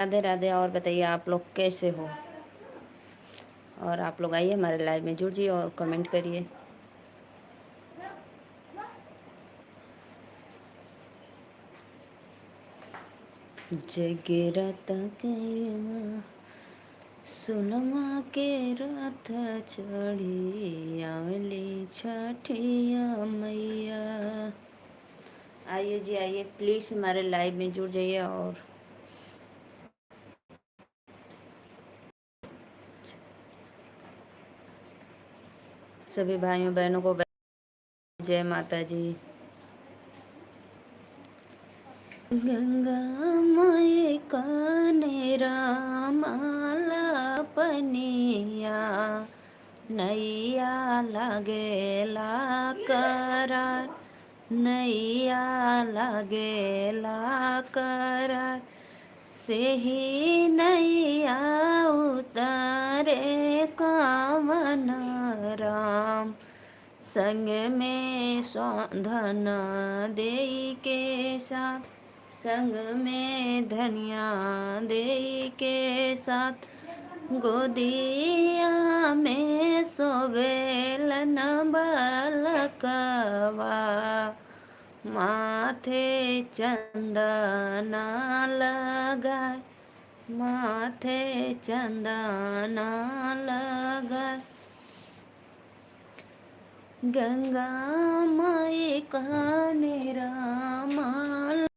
राधे राधे। और बताइए आप लोग कैसे हो? और आप लोग आइए हमारे लाइव में जुड़िए और कमेंट करिए। जगरत करमा सुनमा के रथ चढ़ी आवली छठिया मैया। आइए जी आइए, प्लीज़ हमारे लाइव में जुड़ जाइए। और सभी भाइयों बहनों को जय माता जी। गंगा माए कानेरा माला पनिया नैया लागेला करार, नैया लागेला करार, से ही नैया उतारे कामन राम, संग में धन देई के साथ, संग में धनिया देई के साथ, गोदिया में सोवेलन बालकवा, माथे चंदना लगाए, माथे चंदना लगाए। गंगा माई कानेरा माला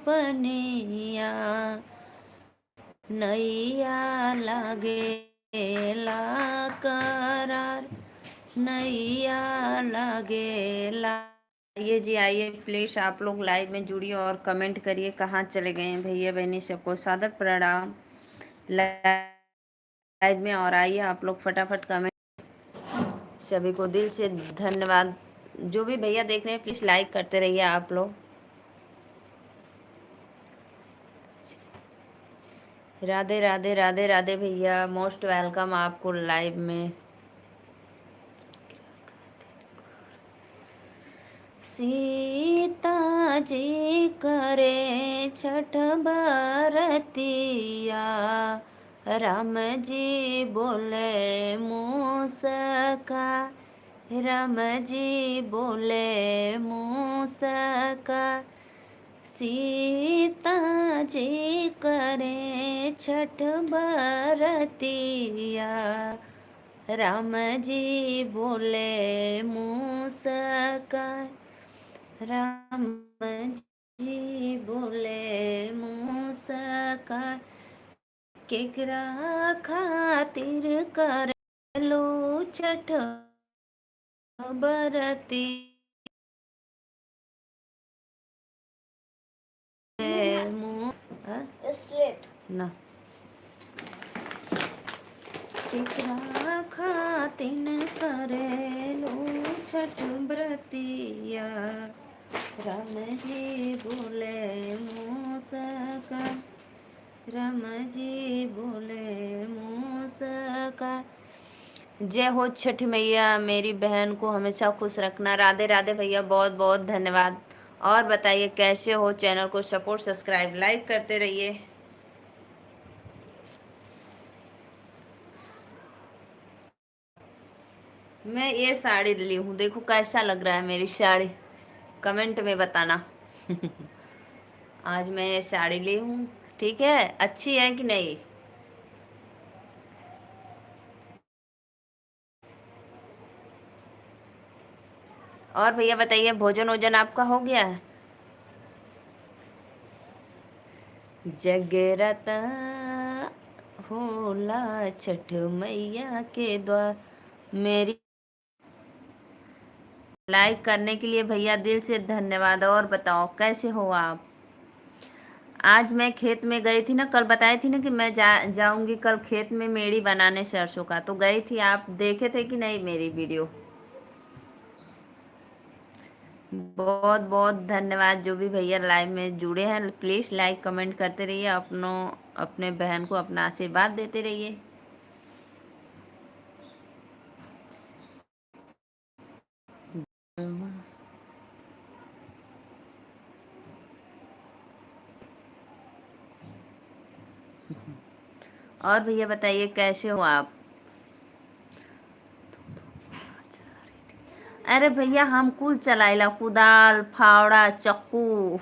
पनिया नैया लागेला करार, नैया लागेला। आइए जी आइए, प्लीज आप लोग लाइव में जुड़िए और कमेंट करिए। कहाँ चले गए हैं भैया बहनी? सबको सादर प्रणाम लाइव में। और आइए आप लोग फटाफट कमेंट। सभी को दिल से धन्यवाद। जो भी भैया देख रहे हैं प्लीज लाइक करते रहिए आप लोग। राधे राधे राधे राधे भैया, मोस्ट वेलकम आपको लाइव में। सीता जी करे छठ बरतिया, राम जी बोले मूसका, राम जी बोले मूसका, सीता जी करे छठ बरतिया, राम जी बोले मूसका, राम जी बोले मूसका, केकरा खातिर कर लो छठ बरती ना, केकरा खातिन करेलो छठ बरतिया, राम जी बोले मूसका, राम जी बोले मूसका। जय हो छठ मैया, मेरी बहन को हमेशा खुश रखना। राधे राधे भैया, बहुत बहुत धन्यवाद। और बताइए कैसे हो? चैनल को सपोर्ट सब्सक्राइब लाइक करते रहिए। मैं ये साड़ी ली हूँ, देखो कैसा लग रहा है मेरी साड़ी, कमेंट में बताना। आज मैं ये साड़ी ली हूँ, ठीक है? अच्छी है कि नहीं? और भैया बताइए, भोजन वोजन आपका हो गया है? जगरता होला छठ मैया के द्वार। मेरी लाइक करने के लिए भैया दिल से धन्यवाद। और बताओ कैसे हो आप? आज मैं खेत में गई थी ना, कल बताई थी ना कि मैं जाऊंगी कल खेत में मेड़ी बनाने सरसों का, तो गई थी। आप देखे थे कि नहीं मेरी वीडियो? बहुत बहुत धन्यवाद जो भी भैया लाइव में जुड़े हैं। प्लीज़ लाइक कमेंट करते रहिए, अपने बहन को अपना आशीर्वाद देते रहिए। और भैया बताइए कैसे हो आप? अरे भैया हम कुल चलाइला, कुदाल, फावड़ा, चक्कू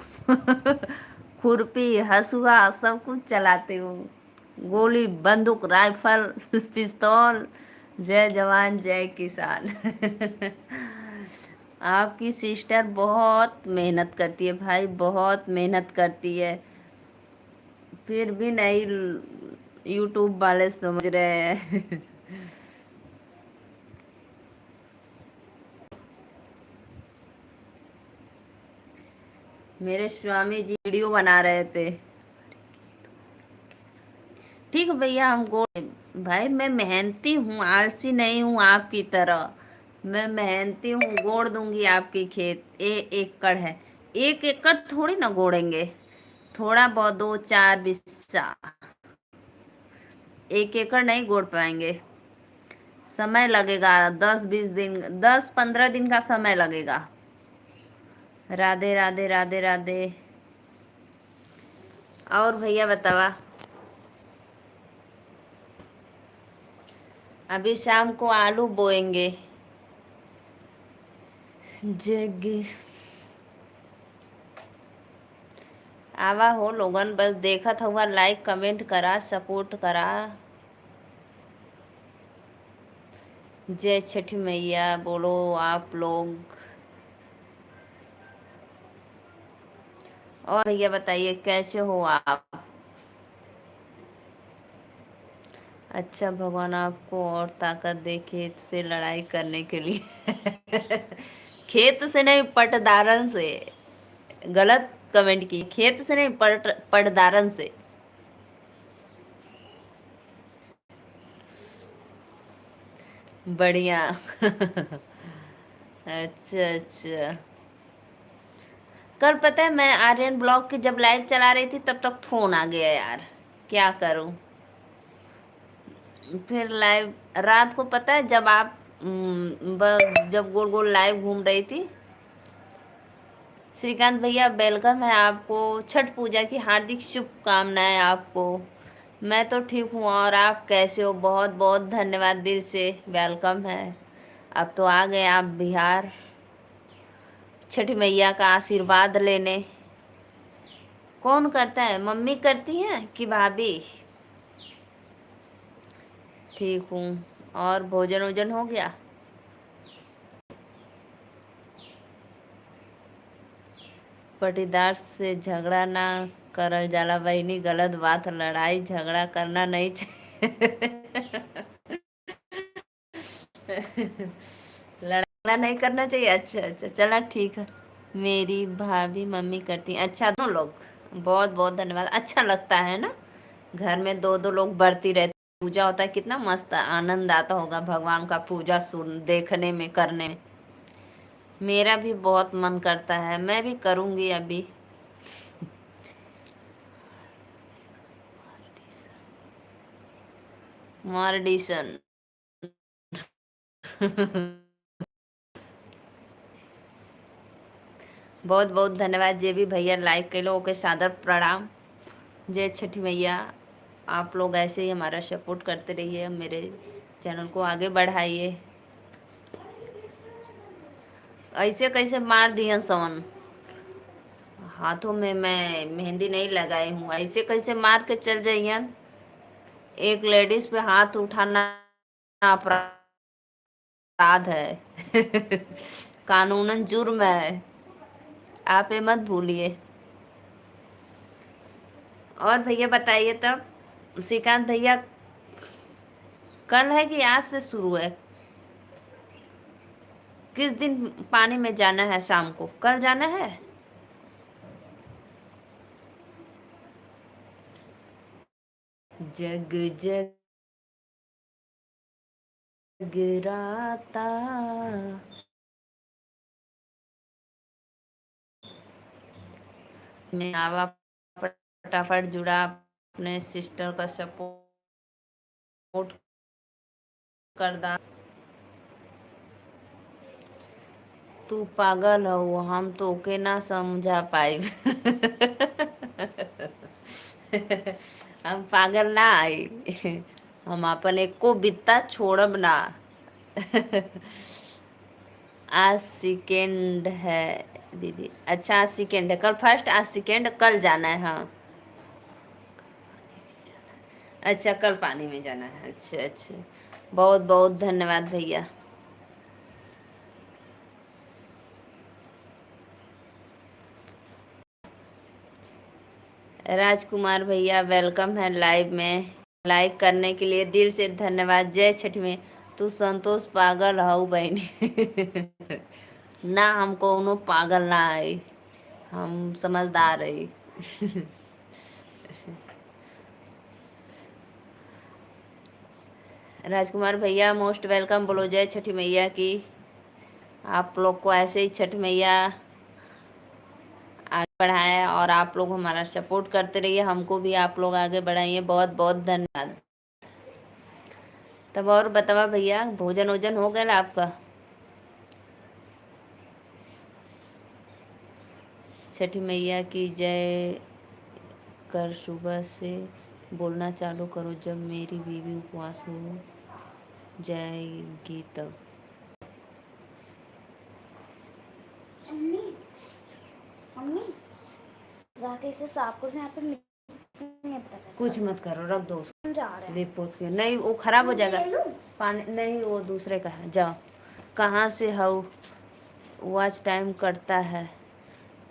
खुरपी, हसुआ सब कुछ चलाते हो। गोली, बंदूक, राइफल, पिस्तौल। जय जवान जय किसान। आपकी सिस्टर बहुत मेहनत करती है भाई, बहुत मेहनत करती है। फिर भी नहीं यूट्यूब वाले समझ रहे हैं। मेरे स्वामी जी वीडियो बना रहे थे। ठीक है भैया, हम गोड़ भाई मैं मेहनती हूँ, आलसी नहीं हूँ आपकी तरह। मैं मेहनती हूँ, गोड़ दूंगी आपकी खेत। 1 एकड़ है, 1 एकड़ थोड़ी ना गोड़ेंगे। थोड़ा बहुत 2-4 बिस्सा, 1 एकड़ नहीं गोड़ पाएंगे। समय लगेगा, 10-20 दिन, 10-15 दिन का समय लगेगा। राधे राधे राधे राधे। और भैया बतावा। अभी शाम को आलू बोएंगे। जग आवा हो लोगन, बस देखत हुआ, लाइक कमेंट करा, सपोर्ट करा। जय छठी मैया बोलो आप लोग। और भैया बताइए कैसे हो आप? अच्छा, भगवान आपको और ताकत दे खेत से लड़ाई करने के लिए। खेत से नहीं, पटदारन से। गलत कमेंट की, खेत से नहीं, पटदारन से। बढ़िया। अच्छा अच्छा। कल पता है मैं आर्यन ब्लॉग की जब लाइव चला रही थी तब तक फोन आ गया यार। क्या करूं? फिर लाइव रात को पता है जब आप बस जब गोल गोल लाइव घूम रही थी। श्रीकांत भैया वेलकम है आपको, छठ पूजा की हार्दिक शुभकामनाएं आपको। मैं तो ठीक हूँ, और आप कैसे हो? बहुत बहुत धन्यवाद, दिल से वेलकम है। अब तो आ गए आप बिहार छठी मैया का आशीर्वाद लेने। कौन करता है, मम्मी करती हैं कि भाभी? ठीक हूँ। और भोजन वोजन हो गया? पटीदार से झगड़ा ना करल जाला बहिनी, गलत बात। लड़ाई झगड़ा करना नहीं चाहिए। लड़ना नहीं करना चाहिए। अच्छा अच्छा, चला ठीक है। मेरी भाभी मम्मी करती हैं। अच्छा, दोनों लोग। बहुत बहुत धन्यवाद, अच्छा लगता है ना। घर में दो दो लोग बढ़ती रहती, पूजा होता है, कितना मस्त आनंद आता होगा भगवान का पूजा सुन देखने में, करने में। मेरा भी बहुत मन करता है, मैं भी करूँगी अभी। मॉर्डिशन। बहुत बहुत धन्यवाद जे भी भैया लाइक के लोगों के सादर प्रणाम। जय छठी मैया। आप लोग ऐसे ही हमारा सपोर्ट करते रहिए, मेरे चैनल को आगे बढ़ाइए। ऐसे कैसे मार दिया सोन? हाथों में मैं मेहंदी नहीं लगाई हूँ, ऐसे कैसे मार के चल जाइए? एक लेडीज पे हाथ उठाना अपराध है। कानूनन जुर्म है, आप ये मत भूलिए। और भैया बताइए तब, श्रीकांत भैया कल है कि आज से शुरू है? किस दिन पानी में जाना है? शाम को, कल जाना है? जग जगराता। में आवा, फटाफट जुड़ा, अपने सिस्टर का सपोर्ट कर दा। तू पागल हो, हम तो के ना समझा पाए। हम पागल ना आई। हम अपन एक को बित्ता छोड़ब ना। आज सेकेंड है दीदी। अच्छा आज सेकेंड है, कल फर्स्ट, आज सेकेंड, कल जाना है। हाँ अच्छा कल पानी में जाना है। अच्छा अच्छा, बहुत बहुत धन्यवाद भैया। राजकुमार भैया वेलकम है लाइव में। लाइक करने के लिए दिल से धन्यवाद। जय छठ में। तू संतोष पागल हऊ बहनी। ना हम कोनो पागल ना आई, हम समझदार है। राजकुमार भैया मोस्ट वेलकम। बोलो जय छठी मैया की। आप लोग को ऐसे ही छठ मैया आगे बढ़ाए और आप लोग हमारा सपोर्ट करते रहिए, हमको भी आप लोग आगे बढ़ाइए। बहुत बहुत धन्यवाद। तब और बतावा भैया, भोजन वोजन हो गया आपका? छठी मैया की जय कर सुबह से बोलना चालू करो, जब मेरी बीवी उपवास हो जाएगी तब। मम्मी जाके इसे साफ करो, यहाँ पे नहीं पता कुछ मत करो, रख दो उसको। जा रहे हैं पोत के, नहीं वो खराब हो जाएगा। पानी नहीं, वो दूसरे का है। जाओ। कहाँ से हो? वॉच टाइम करता है।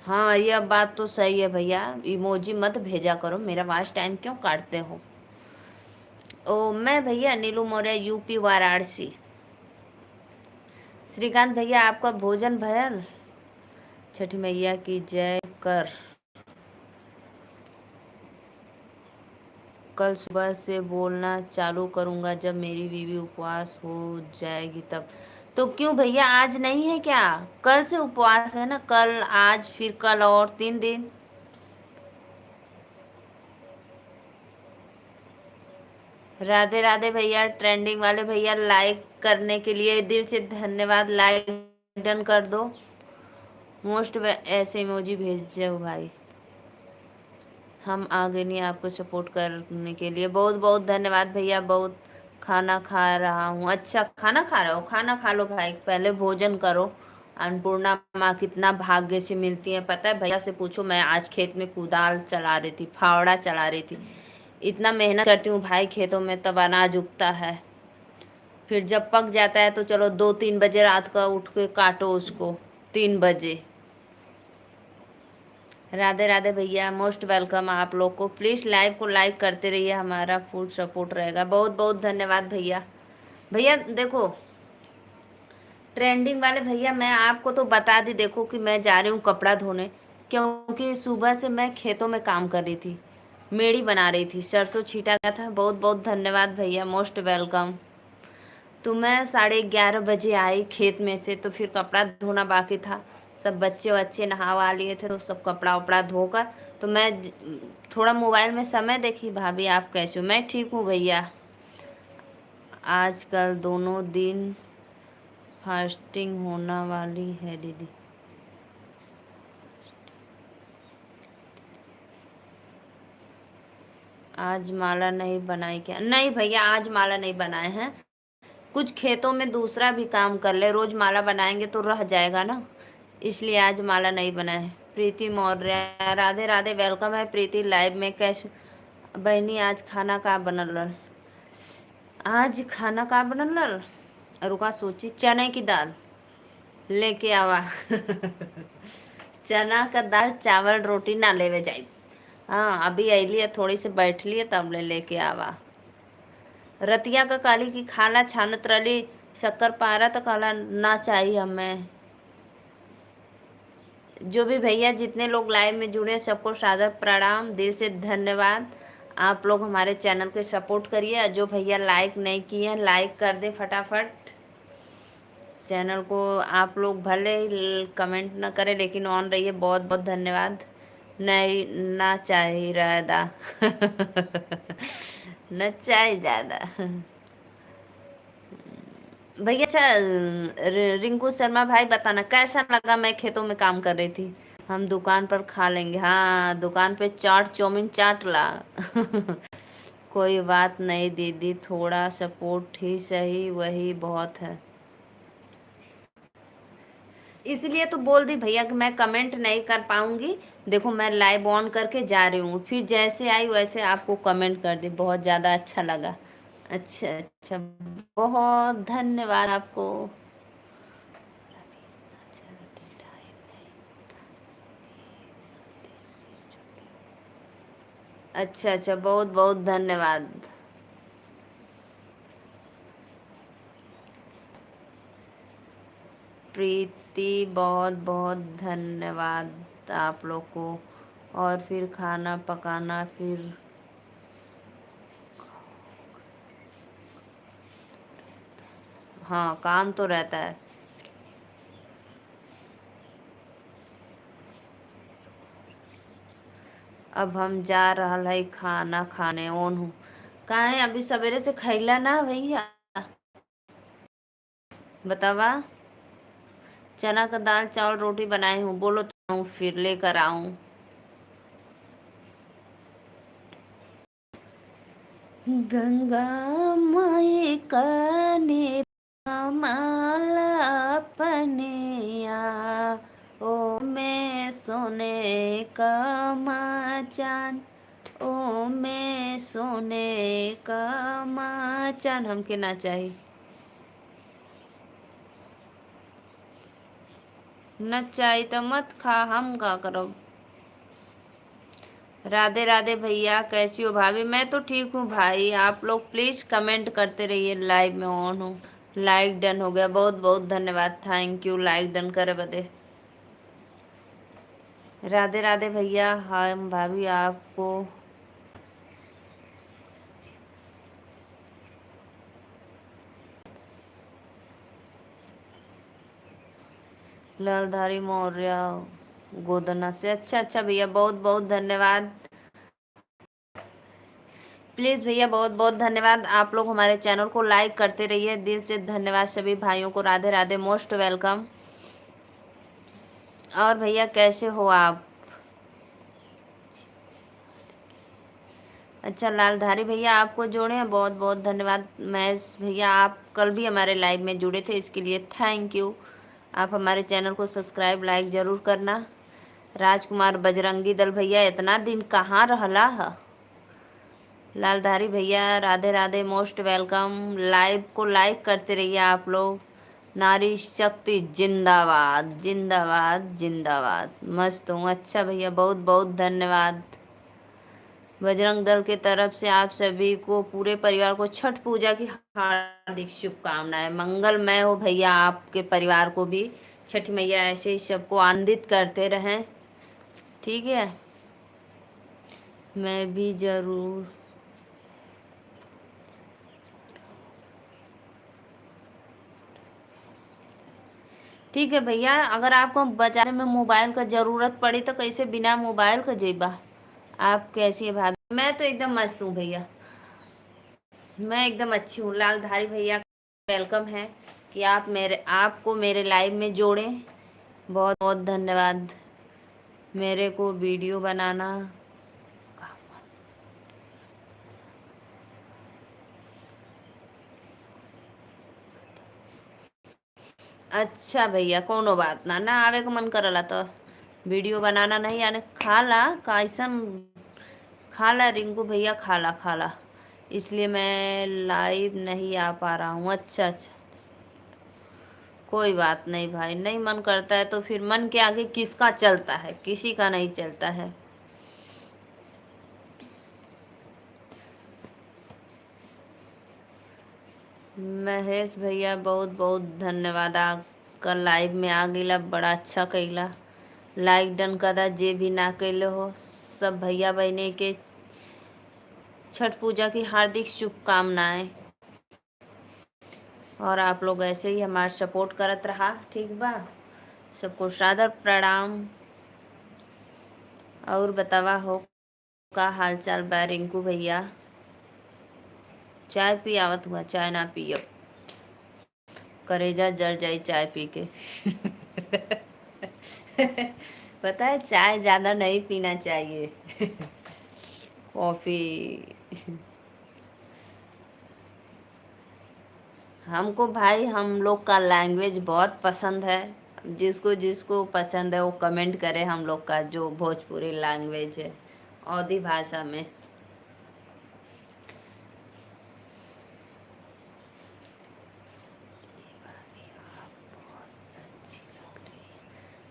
हाँ यह बात तो सही है भैया, इमोजी मत भेजा करो, मेरा वॉच टाइम क्यों काटते हो? ओ मैं भैया नीलू मौर्य, यूपी वाराणसी। श्रीकांत भैया आपका भोजन भयल? छठी मैया की जय कर। कल सुबह से बोलना चालू करूँगा, जब मेरी बीवी उपवास हो जाएगी तब। तो क्यों भैया आज नहीं है क्या? कल से उपवास है ना, कल आज फिर कल और 3 दिन। राधे राधे भैया। ट्रेंडिंग वाले भैया लाइक करने के लिए दिल से धन्यवाद। लाइक डन कर दो। मोस्ट ऐसे इमोजी भेजो भाई, हम आगे नहीं आपको सपोर्ट करने के लिए। बहुत बहुत धन्यवाद भैया। बहुत खाना खा रहा हूँ। अच्छा खाना खा रहे हो, खाना खा लो भाई, पहले भोजन करो। अन्नपूर्णा माँ कितना भाग्य से मिलती है पता है? भैया से पूछो, मैं आज खेत में कुदाल चला रही थी, फावड़ा चला रही थी। इतना मेहनत करती हूँ भाई खेतों में, तब अनाज उगता है। फिर जब पक जाता है तो चलो 2-3 बजे रात का उठ के काटो उसको, 3 बजे। राधे राधे भैया, मोस्ट वेलकम आप लोग को। प्लीज़ लाइव को लाइक करते रहिए, हमारा फुल सपोर्ट रहेगा। बहुत बहुत धन्यवाद भैया। भैया देखो ट्रेंडिंग वाले भैया, मैं आपको तो बता दी देखो कि मैं जा रही हूँ कपड़ा धोने, क्योंकि सुबह से मैं खेतों में काम कर रही थी, मेड़ी बना रही थी, सरसों छीटा गया था। बहुत बहुत धन्यवाद भैया, मोस्ट वेलकम। तो मैं 11:30 बजे आई खेत में से, तो फिर कपड़ा धोना बाकी था। सब बच्चे वच्चे नहा वहा लिए थे, तो सब कपड़ा उपड़ा धोकर तो मैं थोड़ा मोबाइल में समय देखी। भाभी आप कैसे हो? मैं ठीक हूँ भैया। आजकल दोनों दिन फास्टिंग होना वाली है दीदी। आज माला नहीं बनाई क्या? नहीं भैया आज माला नहीं बनाए हैं, कुछ खेतों में दूसरा भी काम कर ले, रोज माला बनाएंगे तो रह जाएगा ना, इसलिए आज माला नहीं बनाए। प्रीति मौर्य राधे राधे, वेलकम है प्रीति लाइव में। कैसे बहनी आज खाना का बनल रहा? आज खाना का बनल रहा, रुका सोची। चने की दाल लेके आवा। चना का दाल चावल रोटी ना लेवे जाई। हाँ अभी अलिए, थोड़ी से बैठ लिए तब लेके आवा। रतिया का काली की खाला छानत रली, शक्कर पारा तो काला ना चाहिए हमें। जो भी भैया जितने लोग लाइव में जुड़े सबको सादर प्रणाम, दिल से धन्यवाद। आप लोग हमारे चैनल को सपोर्ट करिए। जो भैया लाइक नहीं किए हैं लाइक कर दे फटाफट। चैनल को आप लोग भले ही कमेंट ना करें लेकिन ऑन रहिए। बहुत बहुत धन्यवाद। नहीं ना चाहिए ज़्यादा। न चाहिए ज़्यादा भैया। अच्छा रिंकू शर्मा भाई बताना कैसा लगा? मैं खेतों में काम कर रही थी। हम दुकान पर खा लेंगे। हाँ दुकान पे चाट चाउमीन चाट ला। कोई बात नहीं दीदी, थोड़ा सपोर्ट ही सही, वही बहुत है। इसलिए तो बोल दी भैया कि मैं कमेंट नहीं कर पाऊंगी। देखो मैं लाइव ऑन करके जा रही हूँ, फिर जैसे आई वैसे आपको कमेंट कर दी। बहुत ज़्यादा अच्छा लगा। अच्छा अच्छा, बहुत धन्यवाद आपको। अच्छा अच्छा, बहुत बहुत धन्यवाद। प्रीति, बहुत बहुत धन्यवाद आप लोग को। और फिर खाना पकाना, फिर हाँ काम तो रहता है। अब हम जा रहल है खाना खाने ओन हूँ। कहाँ है? अभी सवेरे से खैला ना भैया। बतावा। चना का दाल चावल रोटी बनाई हूँ, बोलो तो आऊँ फिर लेकर आऊँ। गंगा माई कने माला पनिया, ओ मैं सोने का माचान, ओ मैं सोने का माचान। हमके ना चाहिए। न चाहिए तो मत खा, हम का करब। राधे राधे भैया, कैसी हो भाभी? मैं तो ठीक हूँ भाई। आप लोग प्लीज़ कमेंट करते रहिए, लाइव में ऑन हूँ। लाइक डन हो गया, बहुत बहुत धन्यवाद, थैंक यू लाइक डन करे बदे। राधे राधे भैया, हम भाभी आपको। लालधारी मौर्य गोदना से। अच्छा अच्छा भैया, बहुत बहुत धन्यवाद। प्लीज़ भैया बहुत बहुत धन्यवाद। आप लोग हमारे चैनल को लाइक करते रहिए, दिल से धन्यवाद सभी भाइयों को। Radhe Radhe, most welcome. और भैया कैसे हो आप? अच्छा लालधारी भैया आपको जोड़े हैं, बहुत बहुत धन्यवाद। महेश भैया आप कल भी हमारे लाइव में जुड़े थे, इसके लिए थैंक यू। आप हमारे चैनल को सब्सक्राइब लाइक ज़रूर करना। राजकुमार बजरंगी दल भैया, इतना दिन कहाँ रहला है? लालधारी भैया Radhe Radhe, most welcome. Live को लाइक करते रहिए आप लोग। नारी शक्ति जिंदाबाद जिंदाबाद जिंदाबाद। मस्त हूँ। अच्छा भैया, बहुत बहुत धन्यवाद। बजरंग दल के तरफ से आप सभी को, पूरे परिवार को छठ पूजा की हार्दिक शुभकामनाएं। मंगलमय हो भैया आपके परिवार को भी। छठ मैया ऐसे ही सबको आनंदित करते रहें। ठीक है, मैं भी जरूर। ठीक है भैया, अगर आपको बाजार में मोबाइल का ज़रूरत पड़ी तो कैसे बिना मोबाइल का जेबा? आप कैसी है भाभी? मैं तो एकदम मस्त हूँ भैया, मैं एकदम अच्छी हूँ। लालधारी भैया वेलकम है कि आप मेरे, आपको मेरे लाइव में जोड़ें। बहुत बहुत धन्यवाद। मेरे को वीडियो बनाना। अच्छा भैया, कोनो बात ना, ना आवे का मन करला तो वीडियो बनाना नहीं आने। खाला कैसन? खाला रिंकू भैया, खाला खाला, इसलिए मैं लाइव नहीं आ पा रहा हूँ। अच्छा अच्छा, कोई बात नहीं भाई, नहीं मन करता है तो फिर मन के आगे किसका चलता है? किसी का नहीं चलता है। महेश भैया बहुत बहुत धन्यवाद। आप कल लाइव में आ गईला, बड़ा अच्छा कईला। लाइक डन कदा, जे भी ना कैले हो। सब भैया बहने के छठ पूजा की हार्दिक शुभकामनाएं। और आप लोग ऐसे ही हमारा सपोर्ट करत रहा, ठीक बा? सबको सादर प्रणाम। और बतावा हो का हाल चाल बा रिंकू भैया? चाय पी आवत हुआ? चाय ना पियो, करेजा जर जाई चाय पी के। पता है चाय ज़्यादा नहीं पीना चाहिए। कॉफ़ी। हमको भाई हम लोग का लैंग्वेज बहुत पसंद है। जिसको जिसको पसंद है वो कमेंट करे हम लोग का जो भोजपुरी लैंग्वेज है अवधी भाषा में।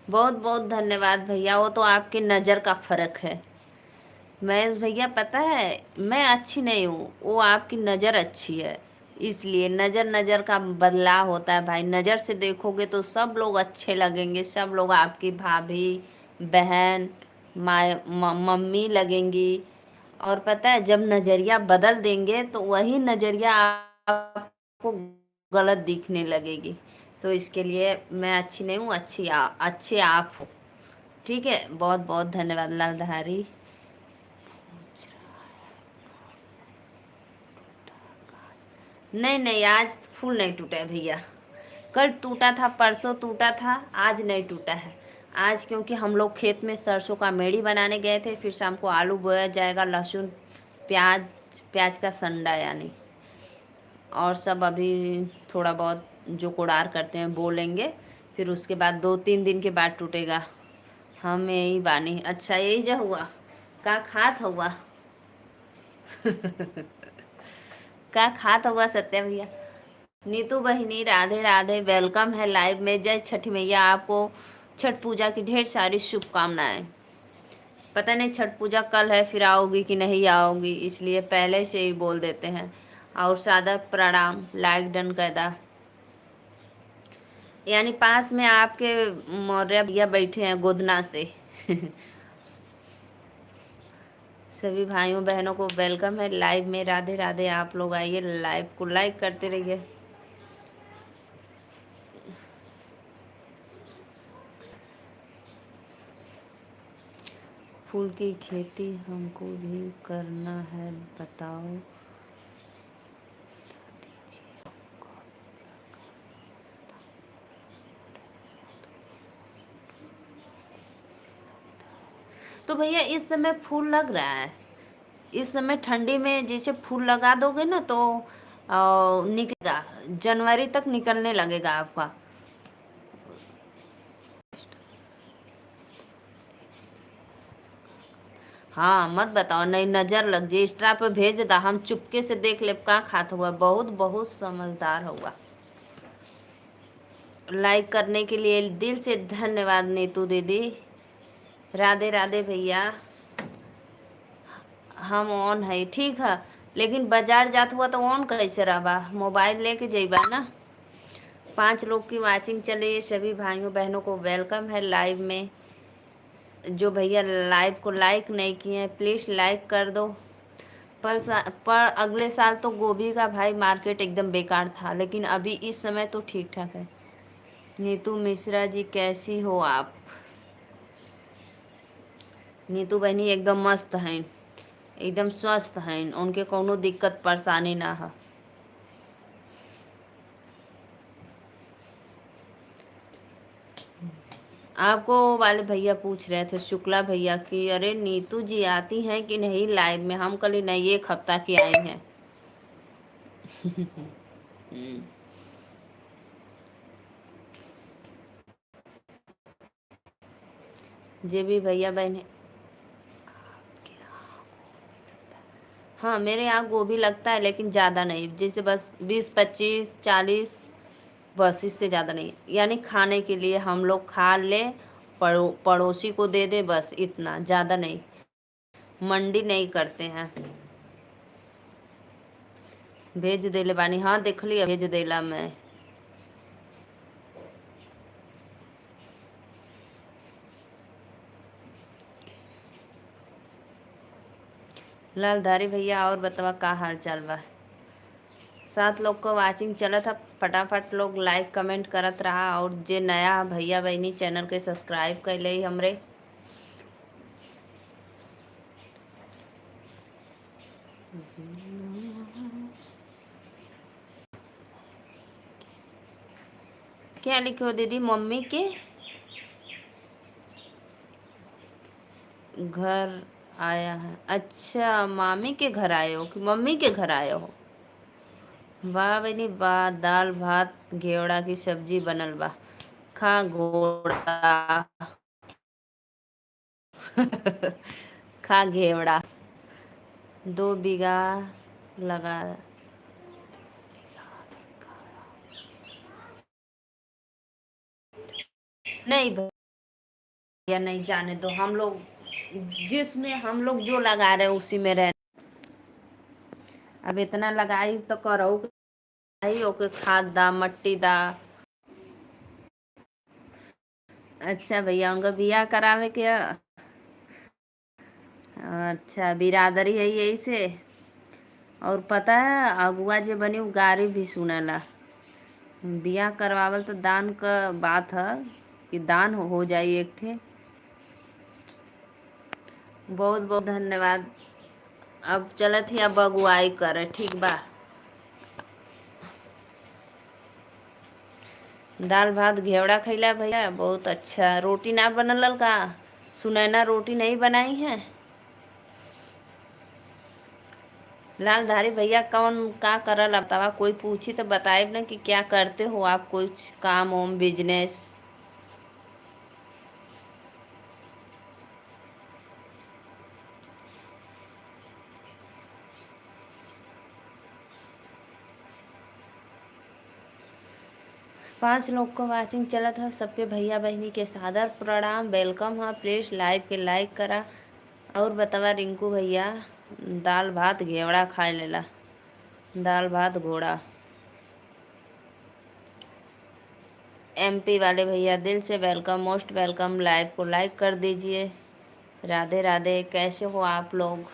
बहुत बहुत धन्यवाद भैया, वो तो आपकी नज़र का फ़र्क है। महेश भैया पता है मैं अच्छी नहीं हूँ, वो आपकी नज़र अच्छी है, इसलिए नज़र नज़र का बदलाव होता है भाई। नज़र से देखोगे तो सब लोग अच्छे लगेंगे, सब लोग आपकी भाभी, बहन, मम्मी लगेंगी। और पता है जब नज़रिया बदल देंगे तो वही नज़रिया आपको गलत दिखने लगेगी। तो इसके लिए मैं अच्छी नहीं हूँ, अच्छे आप हो। ठीक है, बहुत बहुत धन्यवाद लालधारी। नहीं नहीं, आज फूल नहीं टूटा है भैया। कल टूटा था, परसों टूटा था, आज नहीं टूटा है। आज क्योंकि हम लोग खेत में सरसों का मेड़ी बनाने गए थे, फिर शाम को आलू बोया जाएगा, लहसुन, प्याज, प्याज का संडा यानी, और सब अभी थोड़ा बहुत जो कुड़ार करते हैं बो लेंगे। फिर उसके बाद 2-3 दिन के बाद टूटेगा। हम यही बानी। अच्छा यही जो हुआ का खात हुआ का खात हुआ सत्या भैया। नीतू बहिनी राधे राधे, वेलकम है लाइव में। जय छठी मैया, आपको छठ पूजा की ढेर सारी शुभकामनाएं। पता नहीं छठ पूजा कल है, फिर आओगी कि नहीं आओगी, इसलिए पहले से ही बोल देते हैं। और सादा प्रणाम, लाइक डन कर दा। यानी पास में आपके मौर्य भैया बैठे हैं गोदना से। सभी भाइयों बहनों को वेलकम है लाइव में। राधे राधे, आप लोग आइए, लाइव को लाइक करते रहिए। फूल की खेती हमको भी करना है, बताओ। तो भैया इस समय फूल लग रहा है, इस समय ठंडी में जैसे फूल लगा दोगे ना तो निकलेगा, जनवरी तक निकलने लगेगा आपका। हाँ मत बताओ, नहीं नजर लग जाए, इंस्टा पे भेज दा, हम चुपके से देख ले का खात हुआ। बहुत बहुत समझदार हुआ। लाइक करने के लिए दिल से धन्यवाद नीतू दीदी। राधे राधे भैया। हम ऑन है ठीक है, लेकिन बाजार जात हुआ तो ऑन कैसे रहा, मोबाइल लेके जेबा ना। 5 लोग की वाचिंग चल रही है, सभी भाइयों बहनों को वेलकम है लाइव में। जो भैया लाइव को लाइक नहीं किए हैं प्लीज़ लाइक कर दो। पर अगले साल तो गोभी का भाई मार्केट एकदम बेकार था, लेकिन अभी इस समय तो ठीक ठाक है। नीतू मिश्रा जी कैसी हो आप। नीतू बहनी एकदम मस्त हैं, एकदम स्वस्थ हैं, उनके कोनो दिक्कत परेशानी ना है। आपको वाले भैया पूछ रहे थे शुक्ला भैया कि अरे नीतू जी आती हैं कि नहीं लाइव में। हम कल नहीं, 1 हफ्ता की आई हैं। जे भी भैया बहन। हाँ मेरे यहाँ गोभी लगता है, लेकिन ज़्यादा नहीं, जैसे बस 20-25-40, बस इससे ज़्यादा नहीं। यानी खाने के लिए हम लोग खा ले, पड़ोसी को दे दे, बस इतना, ज़्यादा नहीं। मंडी नहीं करते हैं। भेज देले बानी, हाँ देख लिया, भेज देला मैं। लालधारी भैया और बतावा का हाल चाल बा। 7 लोग को वाचिंग चलत था, फटाफट लोग लाइक कमेंट करत रहा। और जे नया भैया बहनी चैनल के सब्सक्राइब कर ले हमरे। क्या लिखे हो दीदी, मम्मी के घर आया है। अच्छा मामी के घर आए हो कि मम्मी के घर आए हो। वाह बनी वाह, दाल भात घेवड़ा की सब्जी बनल बा। खा घोड़ा। खा घेवड़ा। 2 बीघा लगा। नहीं भैया नहीं, जाने दो, हम लोग जिसमें हम लोग जो लगा रहे हैं उसी में रह। अब इतना लगाई तो करो ही, ओके खाद दा मट्टी दा। अच्छा भैया उनका बियाह करावे के अच्छा बिरादरी है यही से। और पता है अगुआ जे बनी उ गारी भी सुनला। बियाह करवावल तो दान क बात है कि दान हो जाई एक ठे। बहुत बहुत धन्यवाद। अब चलत ही अब अगुवाई करे, ठीक बा। दाल भात घेवड़ा खैला भैया, बहुत अच्छा। रोटी ना बनल का? सुनैना रोटी नहीं बनाई है? लालधारी भैया कौन का करल अब तवा कोई पूछी तो बताए ना कि क्या करते हो आप, कुछ काम ओम बिजनेस? पांच लोग को वाचिंग चलत है, सबके भैया बहनी के सादर प्रणाम, वेलकम है। प्लीज लाइव के लाइक करा। और बतावा रिंकू भैया, दाल भात घेवड़ा खाए लेला। दाल भात घोड़ा। एमपी वाले भैया दिल से वेलकम, मोस्ट वेलकम। लाइव को लाइक कर दीजिए। राधे राधे, कैसे हो आप लोग?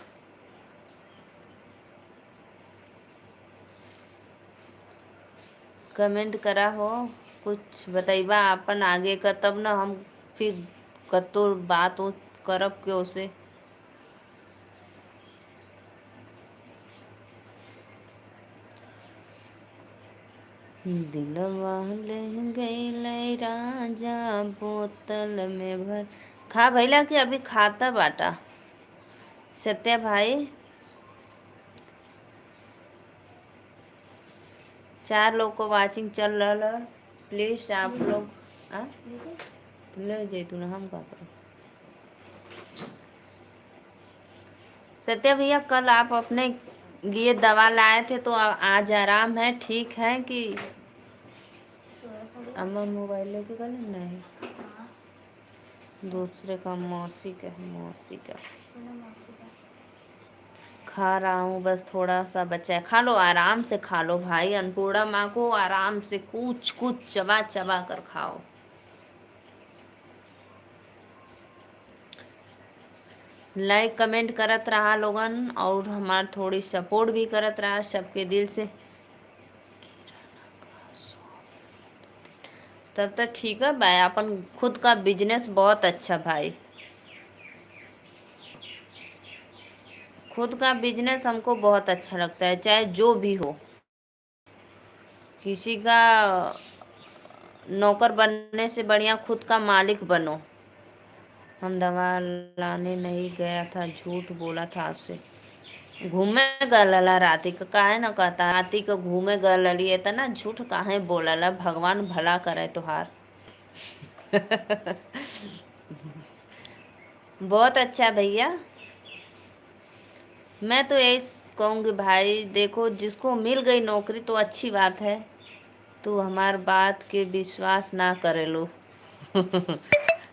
कमेंट करा हो, कुछ बताइबा अपन आगे का, तब ना हम फिर कतो बात उत करब क्यों से। दिलवा ले गईले राजा बोतल में भर। खा भैला कि अभी खाता बाटा? सत्या भाई, 4 लोग को वाचिंग चल रहा है। प्लीज आप लोग ले जैतून हम का करें। सत्या भैया कल आप अपने लिए दवा लाए थे तो आज आराम है, ठीक है कि? अम्मा मोबाइल लेके गए? नहीं, दूसरे का, मौसी का, मौसी का खा रहा हूँ, बस थोड़ा सा बचा है। खा लो, आराम से खा लो भाई, अन्नपूर्णा माँ को आराम से कुछ कुछ चबा चबा कर खाओ। लाइक कमेंट करत रहा लोगन, और हमार थोड़ी सपोर्ट भी करत रहा सबके दिल से। तब तक ठीक है भाई, अपन खुद का बिजनेस बहुत अच्छा भाई। खुद का बिजनेस हमको बहुत अच्छा लगता है, चाहे जो भी हो। किसी का नौकर बनने से बढ़िया खुद का मालिक बनो। हम दवा लाने नहीं गया था, झूठ बोला था आपसे। घूमे गलला राती का काहे न कहता, राती का घूमे गलली इतना झूठ काहे बोलला? भगवान भला करे तुहार। बहुत अच्छा भैया। मैं तो यही कहूँगी भाई, देखो जिसको मिल गई नौकरी तो अच्छी बात है। तू हमार बात के विश्वास ना करे लो।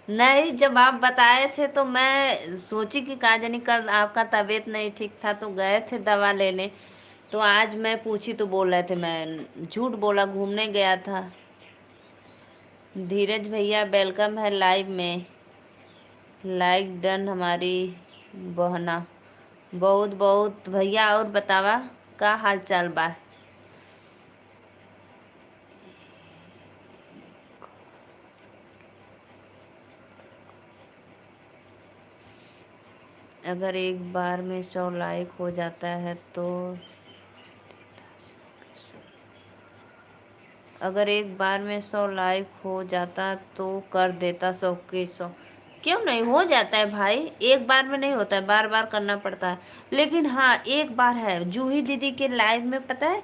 नहीं, जब आप बताए थे तो मैं सोची कि का जानी कल आपका तबीयत नहीं ठीक था तो गए थे दवा लेने। तो आज मैं पूछी तो बोल रहे थे मैं झूठ बोला, घूमने गया था। धीरज भैया वेलकम है लाइव में। लाइक डन हमारी बहना। बहुत बहुत भैया, और बतावा का हाल चाल बा? अगर एक बार में 100 लाइक हो जाता है तो, अगर एक बार में 100 लाइक हो जाता तो कर देता 100 के 100। क्यों नहीं हो जाता है भाई, एक बार में नहीं होता है, बार बार करना पड़ता है। लेकिन हाँ एक बार है, जूही दीदी के लाइव में पता है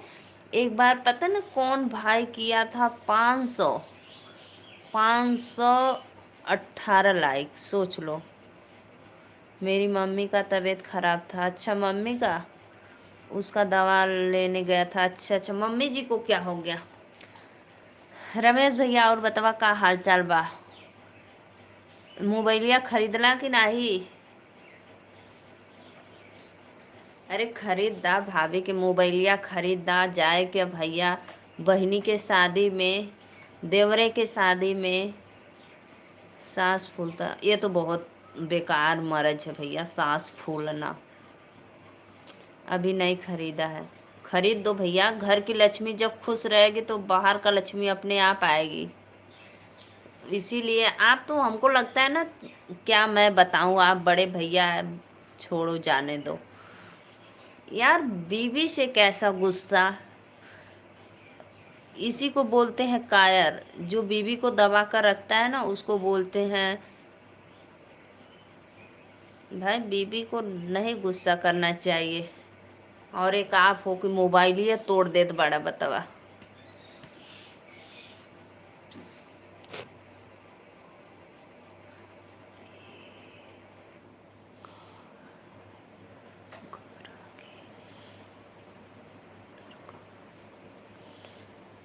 एक बार पता ना कौन भाई किया था 518 लाइक, सोच लो। मेरी मम्मी का तबीयत खराब था। अच्छा मम्मी का, उसका दवा लेने गया था। अच्छा अच्छा, मम्मी जी को क्या हो गया? रमेश भैया और बतावा का हाल चाल बा? मोबाइलिया खरीदला कि नाही? अरे खरीदा भाभी के मोबाइलिया, खरीदा जाए के भैया, बहनी के शादी में, देवरे के शादी में सांस फूलता। ये तो बहुत बेकार मर्ज है भैया, सांस फूलना। अभी नहीं खरीदा है, खरीद दो भैया। घर की लक्ष्मी जब खुश रहेगी तो बाहर का लक्ष्मी अपने आप आएगी। इसीलिए आप तो, हमको लगता है ना, क्या मैं बताऊं, आप बड़े भैया है, छोड़ो जाने दो यार। बीवी से कैसा गुस्सा, इसी को बोलते हैं कायर। जो बीवी को दबा कर रखता है ना, उसको बोलते हैं। भाई बीवी को नहीं गुस्सा करना चाहिए। और एक आप हो कि मोबाइल ही तोड़ देत बड़ा, बतावा।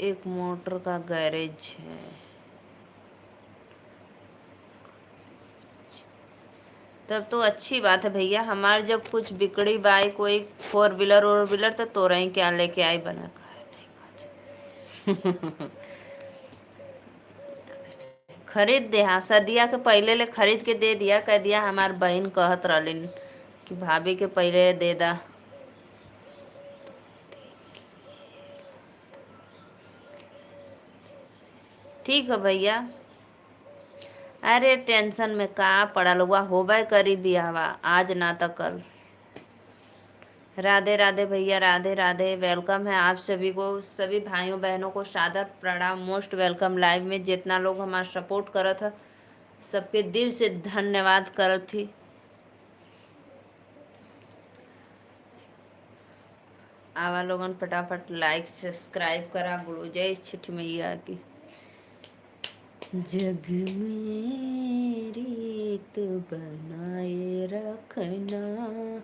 एक मोटर का गैरेज है। तब तो अच्छी बात है भैया। हमारे जब कुछ बिगड़ी बाई, कोई 4 व्हीलर और व्हीलर, तो तोरई क्या लेके आई बना कर। खरीद दे, हाँ सदिया के पहले ले खरीद के दे दिया, कह दिया हमार बहन कहत रहलिन कि भाभी के पहले दे दा। ठीक है भैया। अरे टेंशन में का पड़ल हुआ, होबे करी बियाहवा, आज ना तो कल। राधे राधे भैया, राधे राधे। वेलकम है आप सभी को, सभी भाइयों बहनों को सादर प्रणाम, मोस्ट वेलकम। लाइव में जितना लोग हमारा सपोर्ट करत है, सबके दिल से धन्यवाद करत थी। आवा लोगन फटाफट लाइक सब्सक्राइब करा, बोलो जय छठ मैया की। जग में रीत बनाए रखना।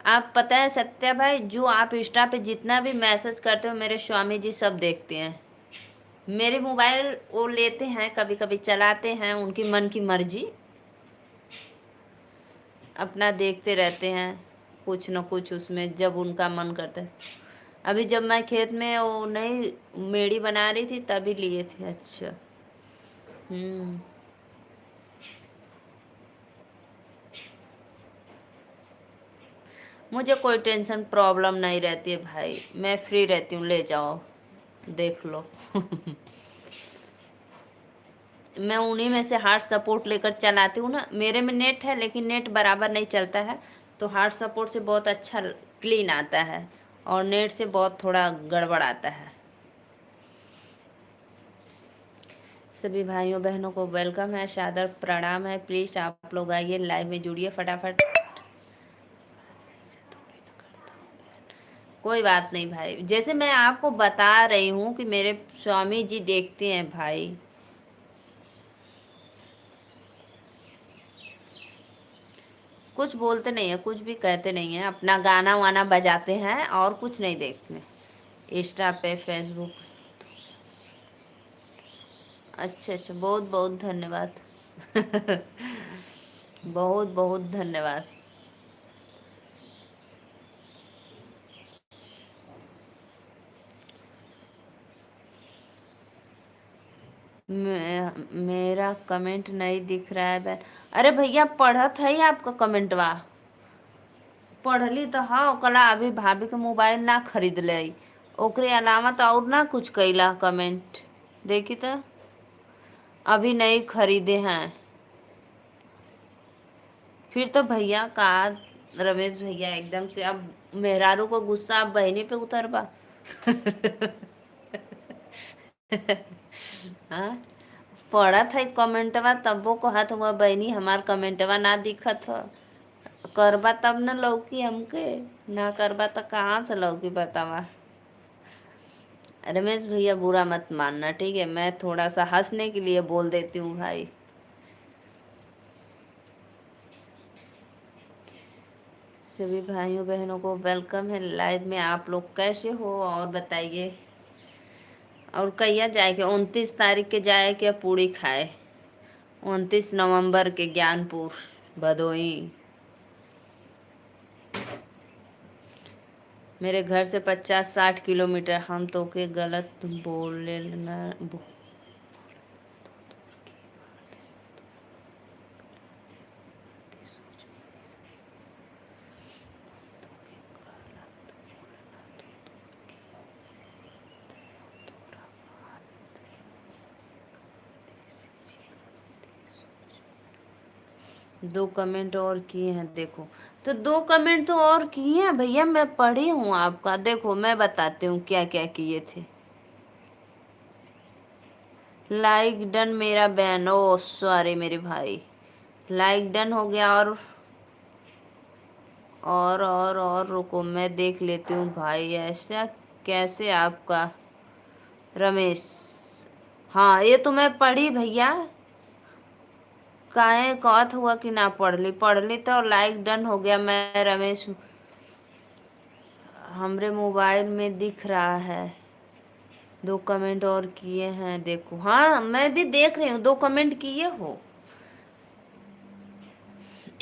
आप पता है सत्या भाई, जो आप इंस्टा पे जितना भी मैसेज करते हो, मेरे स्वामी जी सब देखते हैं। मेरे मोबाइल वो लेते हैं, कभी कभी चलाते हैं, उनकी मन की मर्जी, अपना देखते रहते हैं कुछ न कुछ उसमें, जब उनका मन करता है। अभी जब मैं खेत में वो नई मेड़ी बना रही थी तभी लिए थे। अच्छा। हम्म। मुझे कोई टेंशन प्रॉब्लम नहीं रहती है भाई, मैं फ्री रहती हूँ, ले जाओ देख लो। मैं उन्हीं में से हार्ट सपोर्ट लेकर चलाती हूँ ना। मेरे में नेट है लेकिन नेट बराबर नहीं चलता है, तो हार्ट सपोर्ट से बहुत अच्छा क्लीन आता है, और नेट से बहुत थोड़ा गड़बड़ आता है। सभी भाइयों बहनों को वेलकम है, सादर प्रणाम है। प्लीज़ आप लोग आइए, लाइव में जुड़िए फटाफट। कोई बात नहीं भाई, जैसे मैं आपको बता रही हूँ कि मेरे स्वामी जी देखते हैं भाई। कुछ बोलते नहीं है, कुछ भी कहते नहीं है, अपना गाना वाना बजाते हैं और कुछ नहीं देखते। इंस्टा पे, फेसबुक। अच्छा अच्छा, बहुत बहुत धन्यवाद। बहुत बहुत धन्यवाद। मेरा कमेंट नहीं दिख रहा है बहन। अरे भैया पढ़त है आपका कमेंटवा, पढ़ली तो हाँ, कला अभी भाभी के मोबाइल ना खरीद ले, ओकरे अलावा तो और ना कुछ कैला कमेंट, देखी तो अभी नहीं खरीदे हैं। फिर तो भैया का, रमेश भैया एकदम से अब मेहरारू को गुस्सा अब बहनी पे उतरबा। हाँ, पढ़त है कमेंटवा तब्बो कहत हुआ बहनी हमार कमेंटवा ना दिखत हो। करबा तब न लौकी हमके, ना करबा तो कहाँ से लौकी बतावा। रमेश भैया बुरा मत मानना, ठीक है? मैं थोड़ा सा हंसने के लिए बोल देती हूँ भाई। सभी भाइयों बहनों को वेलकम है लाइव में। आप लोग कैसे हो और बताइए। और कहिया जाए के 29 तारीख के जाए क्या पूड़ी खाए? 29 नवंबर के ज्ञानपुर भदोई। मेरे घर से 50-60 किलोमीटर। हम तो के गलत बोले ना दो कमेंट और किए हैं देखो। तो 2 कमेंट तो और किए हैं भैया, मैं पढ़ी हूँ आपका। देखो मैं बताती हूँ क्या क्या किए थे। लाइक डन मेरा बहन, ओ सॉरी मेरे भाई। लाइक डन हो गया। और रुको मैं देख लेती हूँ भाई। ऐसा कैसे आपका रमेश? हाँ ये तो मैं पढ़ी भैया। काहे कौत हुआ कि ना पढ़ ली तो लाइक डन हो गया। मैं रमेश हूँ। हमरे मोबाइल में दिख रहा है। 2 कमेंट और किए हैं देखो। हाँ मैं भी देख रही हूँ, 2 कमेंट किए हो।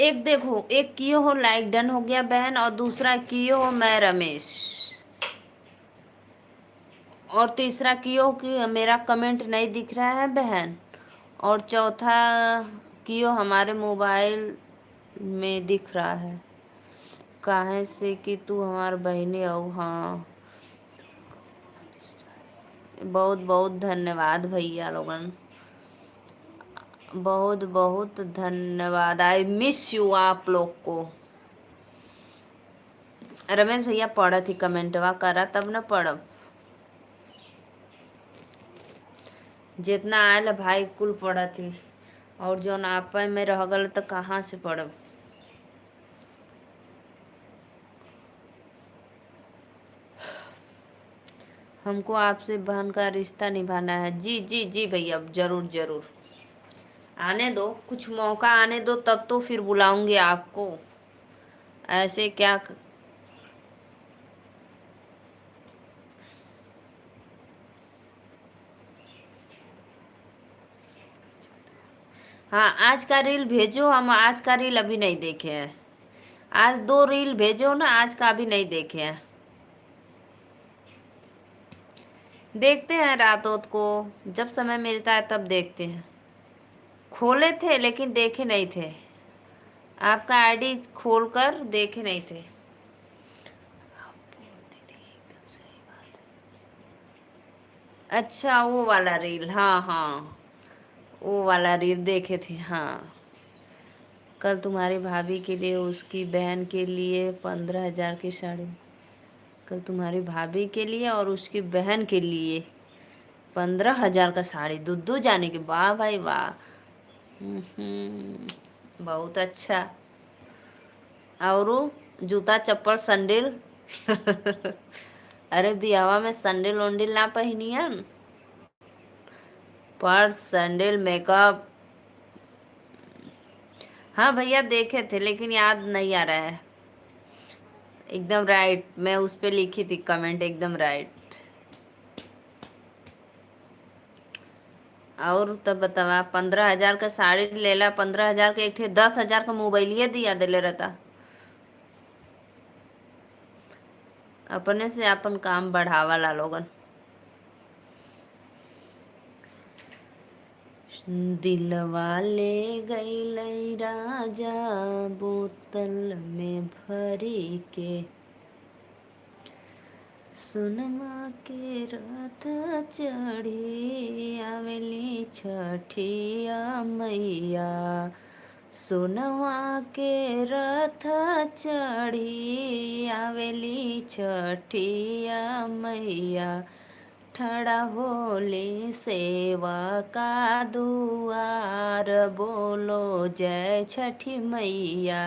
एक देखो, एक किए हो लाइक डन हो गया बहन, और दूसरा किए हो मैं रमेश, और तीसरा किए हो कि मेरा कमेंट नहीं दिख रहा है बहन, और चौथा कियो हमारे मोबाइल में दिख रहा है। काहे से कि तू हमार बहनी हो। हाँ बहुत बहुत धन्यवाद भैया लोगन, बहुत बहुत धन्यवाद। आई मिस यू आप लोग को। रमेश भैया पढ़त ही कमेंटवा करा तब न पढ़ब। जितना आयल भाई कुल पढ़त ही, और जो आपा में रह गल तो कहाँ से पढ़ब। हमको आपसे बहन का रिश्ता निभाना है। जी जी जी भैया जरूर जरूर। आने दो, कुछ मौका आने दो, तब तो फिर बुलाऊंगी आपको। ऐसे क्या हाँ आज का रील भेजो। हम आज का रील अभी नहीं देखे हैं। आज 2 रील भेजो ना, आज का अभी नहीं देखे हैं। देखते हैं रात रात को, जब समय मिलता है तब देखते हैं। खोले थे लेकिन देखे नहीं थे। आपका आईडी खोलकर देखे नहीं थे। अच्छा वो वाला रील, हाँ हाँ वो वाला रील देखे थे। हाँ कल तुम्हारी भाभी के लिए उसकी बहन के लिए 15,000 की साड़ी। कल तुम्हारी भाभी के लिए और उसकी बहन के लिए 15,000 का साड़ी, दुद्दू जाने के। वाह भाई वाह। बहुत अच्छा। और जूता चप्पल सैंडल अरे बियावा में सैंडल वंडल ना पहनियन। Purse sandal makeup. हाँ भैया देखे थे लेकिन याद नहीं आ रहा है। एकदम राइट, मैं उस पे लिखी थी कमेंट, एकदम राइट। और तब बतावा 15,000 का साड़ी लेला, 15,000 के एक 10,000 का मोबाइलिए दिया दिले रहता। अपने से अपन काम बढ़ावाला लोगन। दिलवा ले गई राजा बोतल में भरी के, सुनमा के रथ चढ़ी आवेली छठिया मैया। सोनवा के रथ चढ़ी आवेली छठिया मैया। ठड़ा होली सेवा का दुआर, बोलो जय छठी मैया।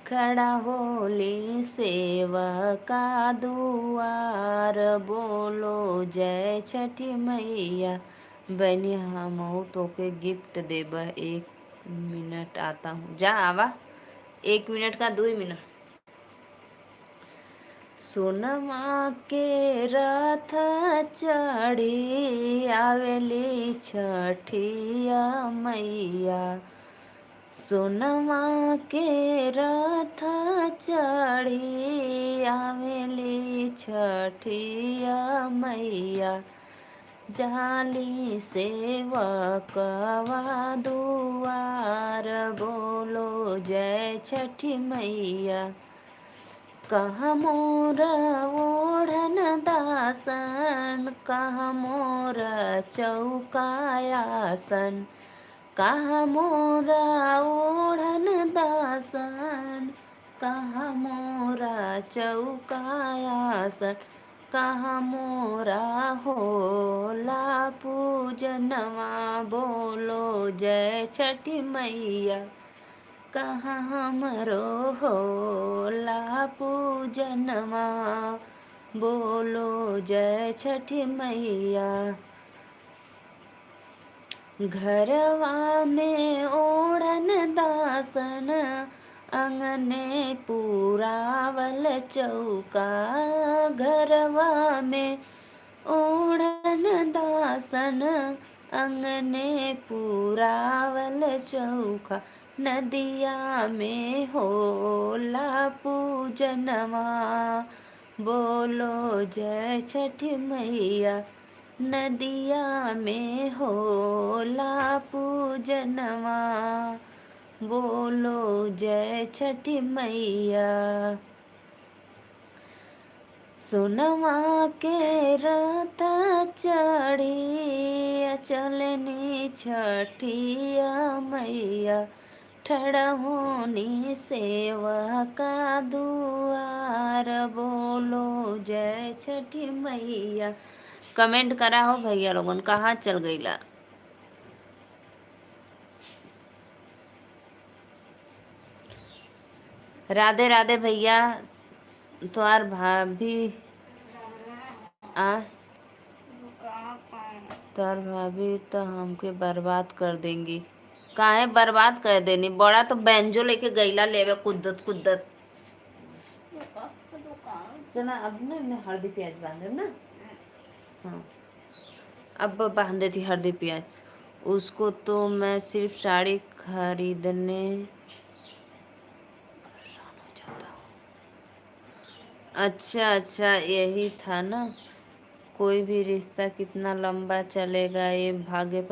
खड़ा होली सेवका दुआर, बोलो जय छठी मैया। बहनी हम तो के गिफ्ट देब, 1 मिनट आता हूँ, जा आवा, 1 मिनट का 2 मिनट। सोनमा के रथ चढ़ी आवेली छठिया मैया, सोनमा के रथ चढ़ी आवेली छठिया मैया, जाली सेवकवा दुआर, बोलो जय छठी मैया। कहाँ मोर ओढ़न दासन, कहाँ मोर चौकायासन, कहाँ मोर ओढ़न दासन, कहाँ मोरा चौकायासन, कहाँ मोरा होला पूजनवा, बोलो जय छठी मैया। कहाँ हमरो होला पूजनवा, बोलो जय छठी मैया। घरवा में ओढ़न दासन, अंगने पुरावल चौका, घरवा में ओढ़न दासन, अंगने पुरावल चौका, नदिया में होला पूजनवा, बोलो जय छठी मैया। नदिया में होला पूजनवा, बोलो जय छठी मैया। सोनवा के रथ चढ़ी चलनी छठिया मैया, ठड़होनी सेवका दुआर, बोलो जय छठी मैया। कमेंट करा हो भैया लोगन, कहाँ चल गईला। राधे राधे भैया, तुम्हार भाभी तोर भाभी तो हमके बर्बाद कर देंगी। काहे बर्बाद कर देनी, बड़ा तो बैंजो लेके गईला लेवे कुद्दत कुद्दत। चना अब ना मैं हल्दी प्याज बांधे ना, हाँ अब बांध देती हल्दी प्याज। उसको तो मैं सिर्फ साड़ी खरीदने अच्छा अच्छा यही था ना। कोई भी रिश्ता कितना लंबा चलेगा ये भाग्य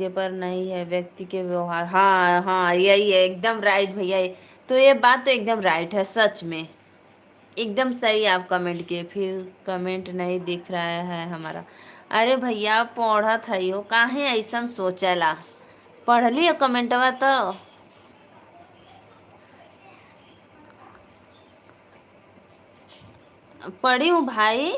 पर नहीं है, व्यक्ति के व्यवहार। हाँ हाँ यही है, एकदम राइट भैया। तो ये बात तो एकदम राइट है, सच में एकदम सही आप कमेंट किए। फिर कमेंट नहीं दिख रहा है हमारा। अरे भैया पढ़त है हो, काहे ऐसा सोचला, पढ़ लियो कमेंटवा तो। पढ़ी हूँ भाई।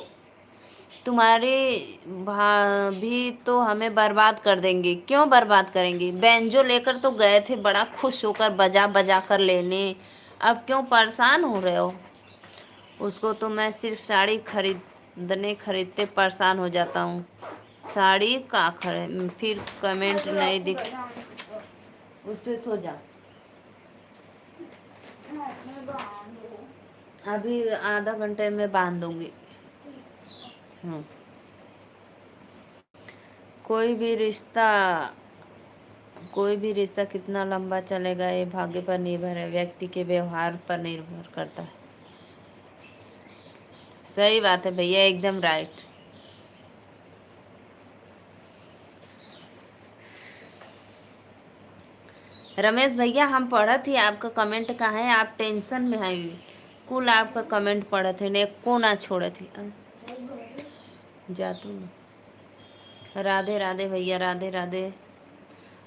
तुम्हारी भाभी तो हमें बर्बाद कर देंगी। क्यों बर्बाद करेंगी, बैंजो लेकर तो गए थे बड़ा खुश होकर बजा बजा कर लेने, अब क्यों परेशान हो रहे हो। उसको तो मैं सिर्फ साड़ी खरीदते परेशान हो जाता हूँ। साड़ी का खरीद, फिर कमेंट नहीं दिख, उस पे सो जा। अभी आधा घंटे में बांध दूंगी। कोई भी रिश्ता कितना लंबा चलेगा ये भाग्य पर निर्भर है, व्यक्ति के व्यवहार पर निर्भर करता है। सही बात है भैया, एकदम राइट। रमेश भैया हम पढ़त ही आपका कमेंट कहाँ है, आप टेंशन में हैं। कुल आपका कमेंट पढ़त है, ने को ना छोड़े थे। जा तू ना। राधे राधे भैया, राधे राधे।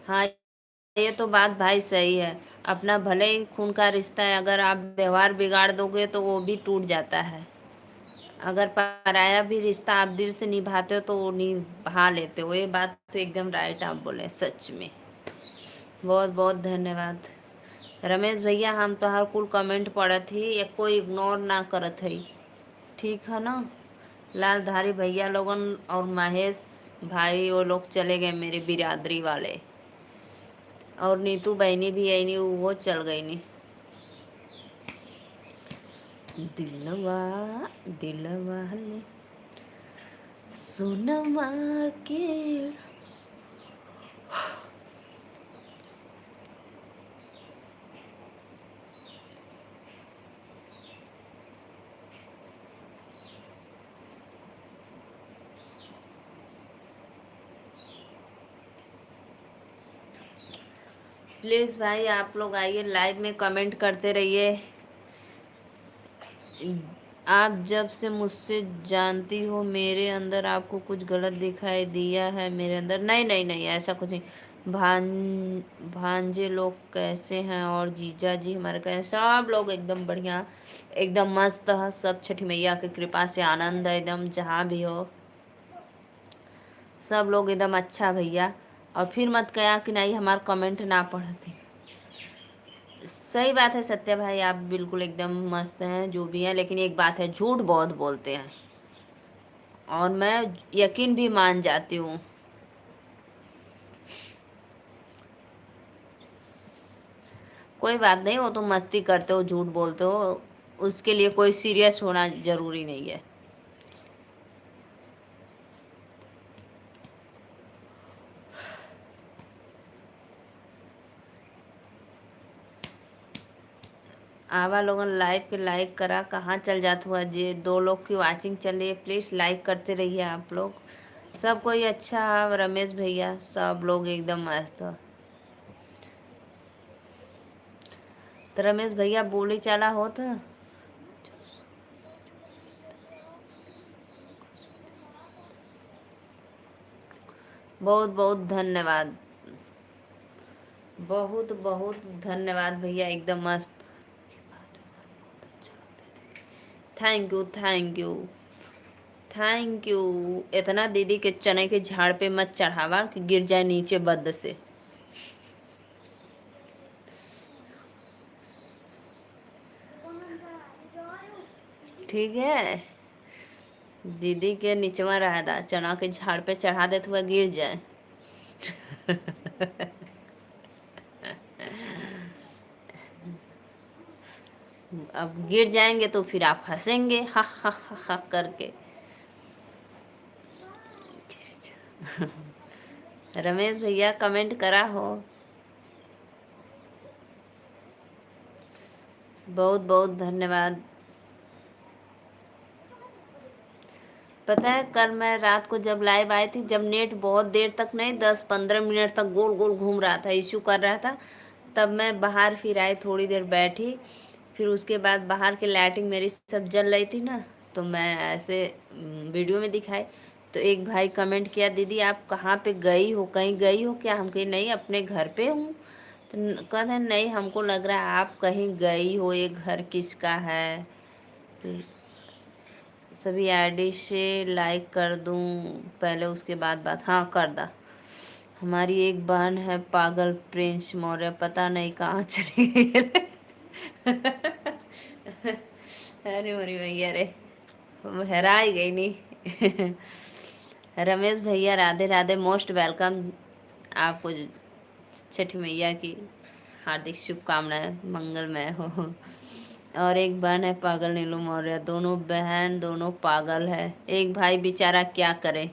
हाँ ये तो बात भाई सही है, अपना भले ही खून का रिश्ता है, अगर आप व्यवहार बिगाड़ दोगे तो वो भी टूट जाता है। अगर पराया भी रिश्ता आप दिल से निभाते हो तो वो निभा लेते हो। ये बात तो एकदम राइट आप बोले, सच में बहुत बहुत धन्यवाद। रमेश भैया हम तो हर कुल कमेंट पढ़त ही, एक कोई इग्नोर ना करत है। ठीक है ना। लालधारी भैया लोगन और महेश भाई वो लोग चले गए मेरे बिरादरी वाले, और नीतू बहनी भी आई नहीं, वो चल गई नहीं। दिलवा दिलवा ले सुनमा के। प्लीज़ भाई आप लोग आइए लाइव में कमेंट करते रहिए। आप जब से मुझसे जानती हो मेरे अंदर आपको कुछ गलत दिखाई दिया है मेरे अंदर? नहीं नहीं नहीं, ऐसा कुछ नहीं। भान भांजे लोग कैसे हैं और जीजा जी हमारे कैसे? सब लोग एकदम बढ़िया, एकदम मस्त है। सब छठी मैया की कृपा से आनंद है एकदम, जहाँ भी हो सब लोग एकदम अच्छा भैया। और फिर मत कहा कि नहीं हमारा कमेंट ना पढ़ती। सही बात है सत्या भाई, आप बिल्कुल एकदम मस्त हैं जो भी हैं, लेकिन एक बात है, झूठ बहुत बोलते हैं और मैं यकीन भी मान जाती हूँ। कोई बात नहीं, वो तो मस्ती करते हो, झूठ बोलते हो, उसके लिए कोई सीरियस होना जरूरी नहीं है। आवा लोगन लाइव के लाइक करा, कहाँ चल जाता हुआ जी? 2 लोग की वाचिंग चल रही है, प्लीज़ लाइक करते रहिए आप लोग। सब कोई अच्छा है, रमेश भैया सब लोग एकदम मस्त हो। तो रमेश भैया बोली चाला हो तो बहुत बहुत धन्यवाद, बहुत बहुत धन्यवाद भैया, एकदम मस्त। Thank you thank you thank you. इतना दीदी के चने के झाड़ पे मत चढ़ावा कि गिर जाए नीचे बद से। ठीक है, दीदी के निचवा रहा था, चना के झाड़ पे चढ़ा दे तो वह गिर जाए। अब गिर जाएंगे तो फिर आप हंसेंगे हा हा हा हा करके। रमेश भैया कमेंट करा हो, बहुत बहुत धन्यवाद। पता है कल मैं रात को जब लाइव आई थी, जब नेट बहुत देर तक नहीं, 10-15 मिनट तक गोल गोल घूम रहा था, इशू कर रहा था, तब मैं बाहर फिर आई, थोड़ी देर बैठी, फिर उसके बाद बाहर की लाइटिंग मेरी सब जल रही थी ना, तो मैं ऐसे वीडियो में दिखाई, तो एक भाई कमेंट किया, दीदी आप कहाँ पे गई हो, कहीं गई हो क्या? हम कहीं नहीं, अपने घर पे हूँ। तो कहते हैं नहीं हमको लग रहा है आप कहीं गई हो, ये घर किसका है? सभी आईडी से लाइक कर दूं पहले, उसके बाद बात? हाँ कर दा। हमारी एक बहन है पागल प्रिंस मौर्य, पता नहीं कहाँ चली गई। अरे मोरी भैया रे, हेरा ही गई नहीं। रमेश भैया राधे राधे, मोस्ट वेलकम। आपको छठी मैया की हार्दिक शुभकामनाएं, मंगलमय हो। और एक बहन है पागल नीलू मौर्य, दोनों बहन दोनों पागल है। एक भाई बेचारा क्या करे,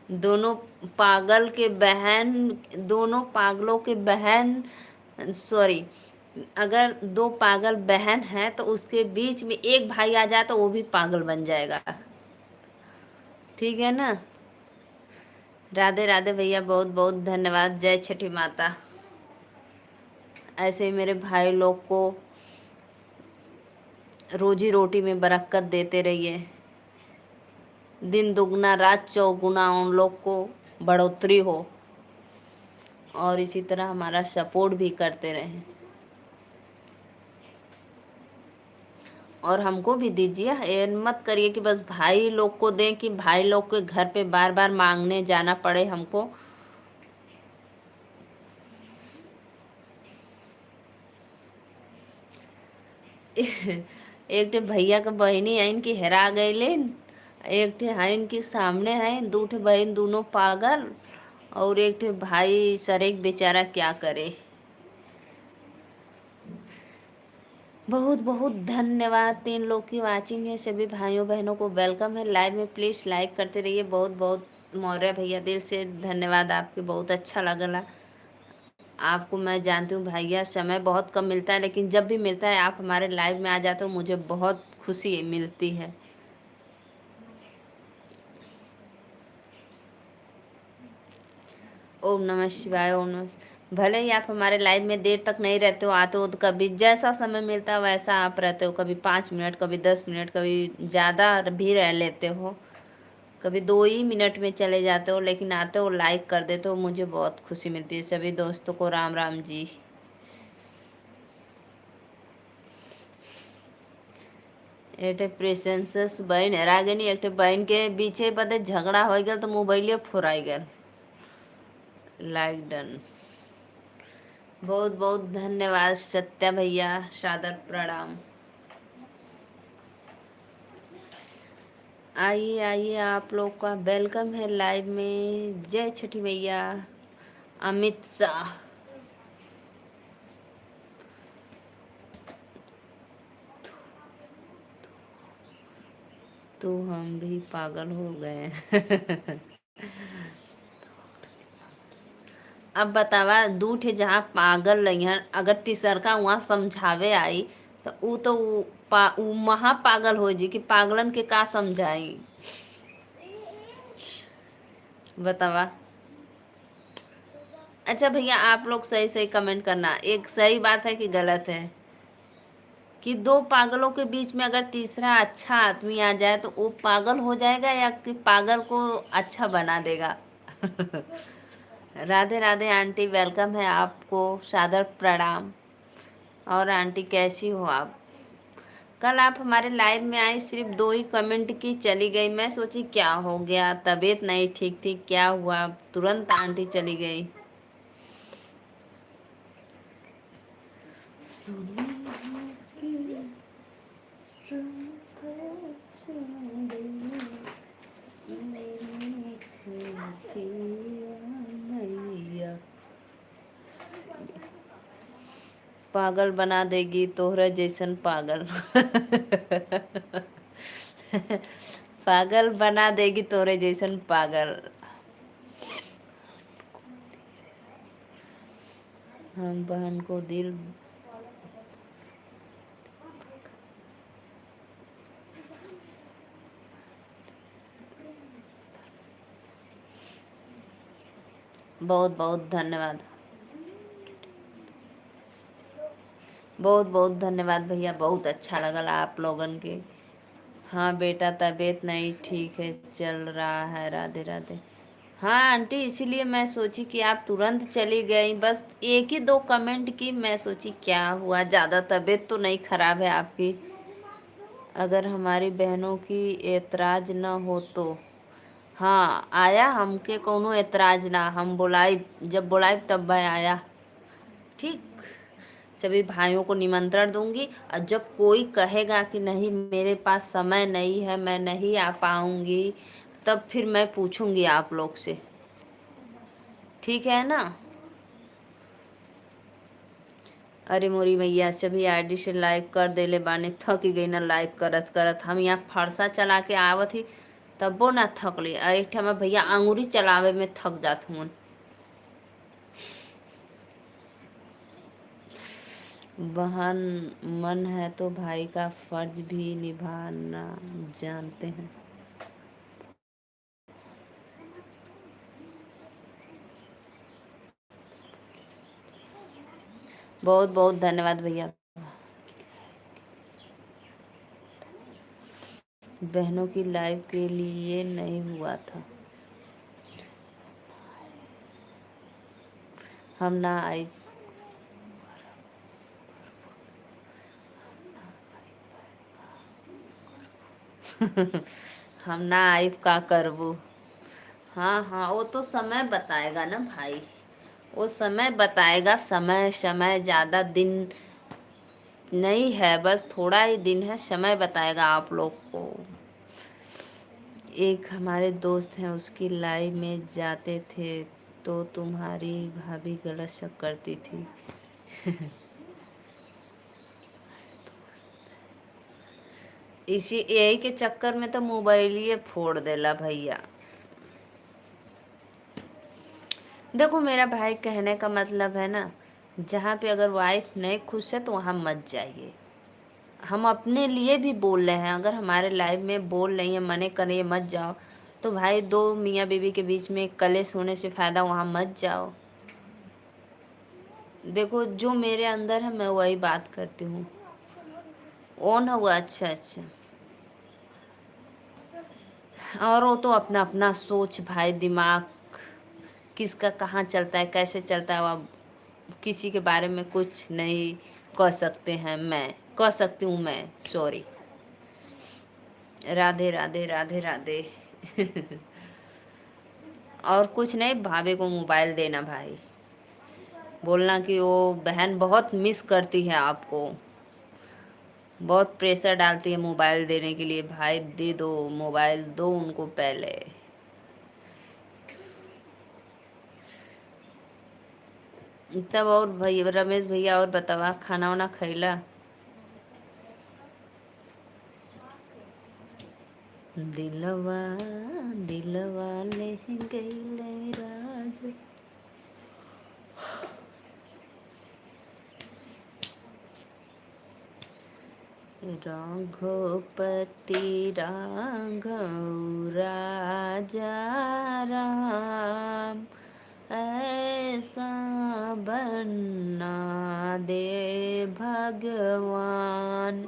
दोनों पागल के बहन, दोनों पागलों के बहन, सॉरी, अगर 2 पागल बहन है तो उसके बीच में एक भाई आ जाए तो वो भी पागल बन जाएगा। ठीक है ना। राधे राधे भैया, बहुत बहुत धन्यवाद। जय छठी माता। ऐसे ही मेरे भाई लोग को रोजी रोटी में बरकत देते रहिए, दिन दुगना रात चौगुना उन लोग को बढ़ोतरी हो, और इसी तरह हमारा सपोर्ट भी करते रहें, और हमको भी दीजिए। ये मत करिए कि बस भाई लोग को दें, कि भाई लोग के घर पे बार बार मांगने जाना पड़े हमको। एक ठे भैया के बहिनी है इनकी हेरा गईलिन, एक ठे है इनके सामने है, दू ठे बहन दोनों पागल, और एक ठे भाई सरेक बेचारा क्या करे। बहुत बहुत धन्यवाद, 3 लोग की वाचिंग है, सभी भाइयों बहनों को वेलकम है लाइव में, प्लीज़ लाइक करते रहिए। बहुत बहुत मौर्य भैया दिल से धन्यवाद आपके, बहुत अच्छा लगला। आपको मैं जानती हूँ भैया समय बहुत कम मिलता है, लेकिन जब भी मिलता है आप हमारे लाइव में आ जाते हो, मुझे बहुत खुशी मिलती है। ओम नमः शिवाय, ओम नमः। भले ही आप हमारे लाइव में देर तक नहीं रहते हो, आते हो तो कभी जैसा समय मिलता है वैसा आप रहते हो, कभी 5 मिनट, कभी 10 मिनट, कभी ज़्यादा भी रह लेते हो, कभी 2 ही मिनट में चले जाते हो, लेकिन आते हो लाइक कर देते हो, मुझे बहुत खुशी मिलती है। सभी दोस्तों को राम राम जी। एटे प्रेसेंस बहन हरा गई, एक बहन के पीछे पता झगड़ा हो गया तो मोबाइल फोराई गया। Like done. बहुत बहुत धन्यवाद सत्या भैया, सादर प्रणाम। आइए आइए, आप लोग का वेलकम है लाइव में। जय छठी मैया। अमित शाह। तो हम भी पागल हो गए। अब बतावा दूठे जहाँ पागल रही, अगर तीसरका वहाँ समझावे आई तो ऊ तो ऊ महा पागल हो जी कि पागलन के का समझाई। बतावा। अच्छा भैया, आप लोग सही सही कमेंट करना, एक सही बात है कि गलत है कि दो पागलों के बीच में अगर तीसरा अच्छा आदमी आ जाए तो वो पागल हो जाएगा या कि पागल को अच्छा बना देगा। राधे राधे आंटी, वेलकम है आपको, सादर प्रणाम। और आंटी कैसी हो आप? कल आप हमारे लाइव में आई, सिर्फ 2 ही कमेंट की, चली गई। मैं सोची क्या हो गया, तबीयत नहीं ठीक थी, क्या हुआ, तुरंत आंटी चली गई। पागल बना देगी तोहरा जैसन पागल। पागल बना देगी तोरे जैसन पागल। हम बहन को दिल। बहुत बहुत धन्यवाद, बहुत बहुत धन्यवाद भैया, बहुत अच्छा लगल आप लोगन के। हाँ बेटा, तबीयत नहीं ठीक है, चल रहा है। राधे राधे। हाँ आंटी, इसीलिए मैं सोची कि आप तुरंत चली गई, बस एक ही 2 कमेंट की, मैं सोची क्या हुआ, ज़्यादा तबीयत तो नहीं खराब है आपकी? अगर हमारी बहनों की एतराज न हो तो। हाँ आया, हमके कोनो एतराज ना, हम बुलाई, जब बुलाई तब मैं आया। ठीक, सभी भाइयों को निमंत्रण दूंगी, और जब कोई कहेगा कि नहीं मेरे पास समय नहीं है, मैं नहीं आ पाऊंगी, तब फिर मैं पूछूंगी आप लोग से। ठीक है ना? अरे मोरी भैया, सभी आईडी से लाइक कर देले बाने, थक गई ना लाइक करत करत। हम यहाँ फरसा चला के आवत ही तबो ना थकली, एक ठे हमार भैया अंगूरी चलावे में थक जात हूँ। बहन मन है तो भाई का फर्ज भी निभाना जानते हैं। बहुत बहुत धन्यवाद भैया। बहनों की लाइव के लिए नहीं हुआ था, हम ना आई। हम ना आई का करबू। हाँ हाँ, वो तो समय बताएगा ना भाई, वो समय बताएगा। समय समय ज़्यादा दिन नहीं है, बस थोड़ा ही दिन है, समय बताएगा आप लोग को। एक हमारे दोस्त हैं, उसकी लाइव में जाते थे तो तुम्हारी भाभी गलत शक करती थी। इसी यही के चक्कर में तो मोबाइल ही फोड़ देला भैया। देखो मेरा भाई, कहने का मतलब है ना, जहाँ पे अगर वाइफ नहीं खुश है तो वहाँ मत जाइए। हम अपने लिए भी बोल रहे हैं, अगर हमारे लाइफ में बोल रही है, मने कर रही है मत जाओ, तो भाई दो मियाँ बीवी के बीच में कलेश होने से फ़ायदा वहाँ मत जाओ। देखो जो मेरे अंदर है मैं वही बात करती हूँ। ऑन हुआ? अच्छा अच्छा। और वो तो अपना अपना सोच भाई, दिमाग किसका कहाँ चलता है, कैसे चलता है, अब किसी के बारे में कुछ नहीं कह सकते हैं। मैं कह सकती हूँ, मैं सॉरी। राधे राधे राधे राधे। और कुछ नहीं, भाभी को मोबाइल देना भाई, बोलना कि वो बहन बहुत मिस करती है आपको, बहुत प्रेशर डालती है मोबाइल देने के लिए। भाई दे दो मोबाइल, दो उनको पहले। तब और भैया रमेश भैया, और बतावा खाना वाना खैला? दिलवा दिलवा ले गईले राज। रघुपति राघव राजा राम, ऐसा बनना दे भगवान।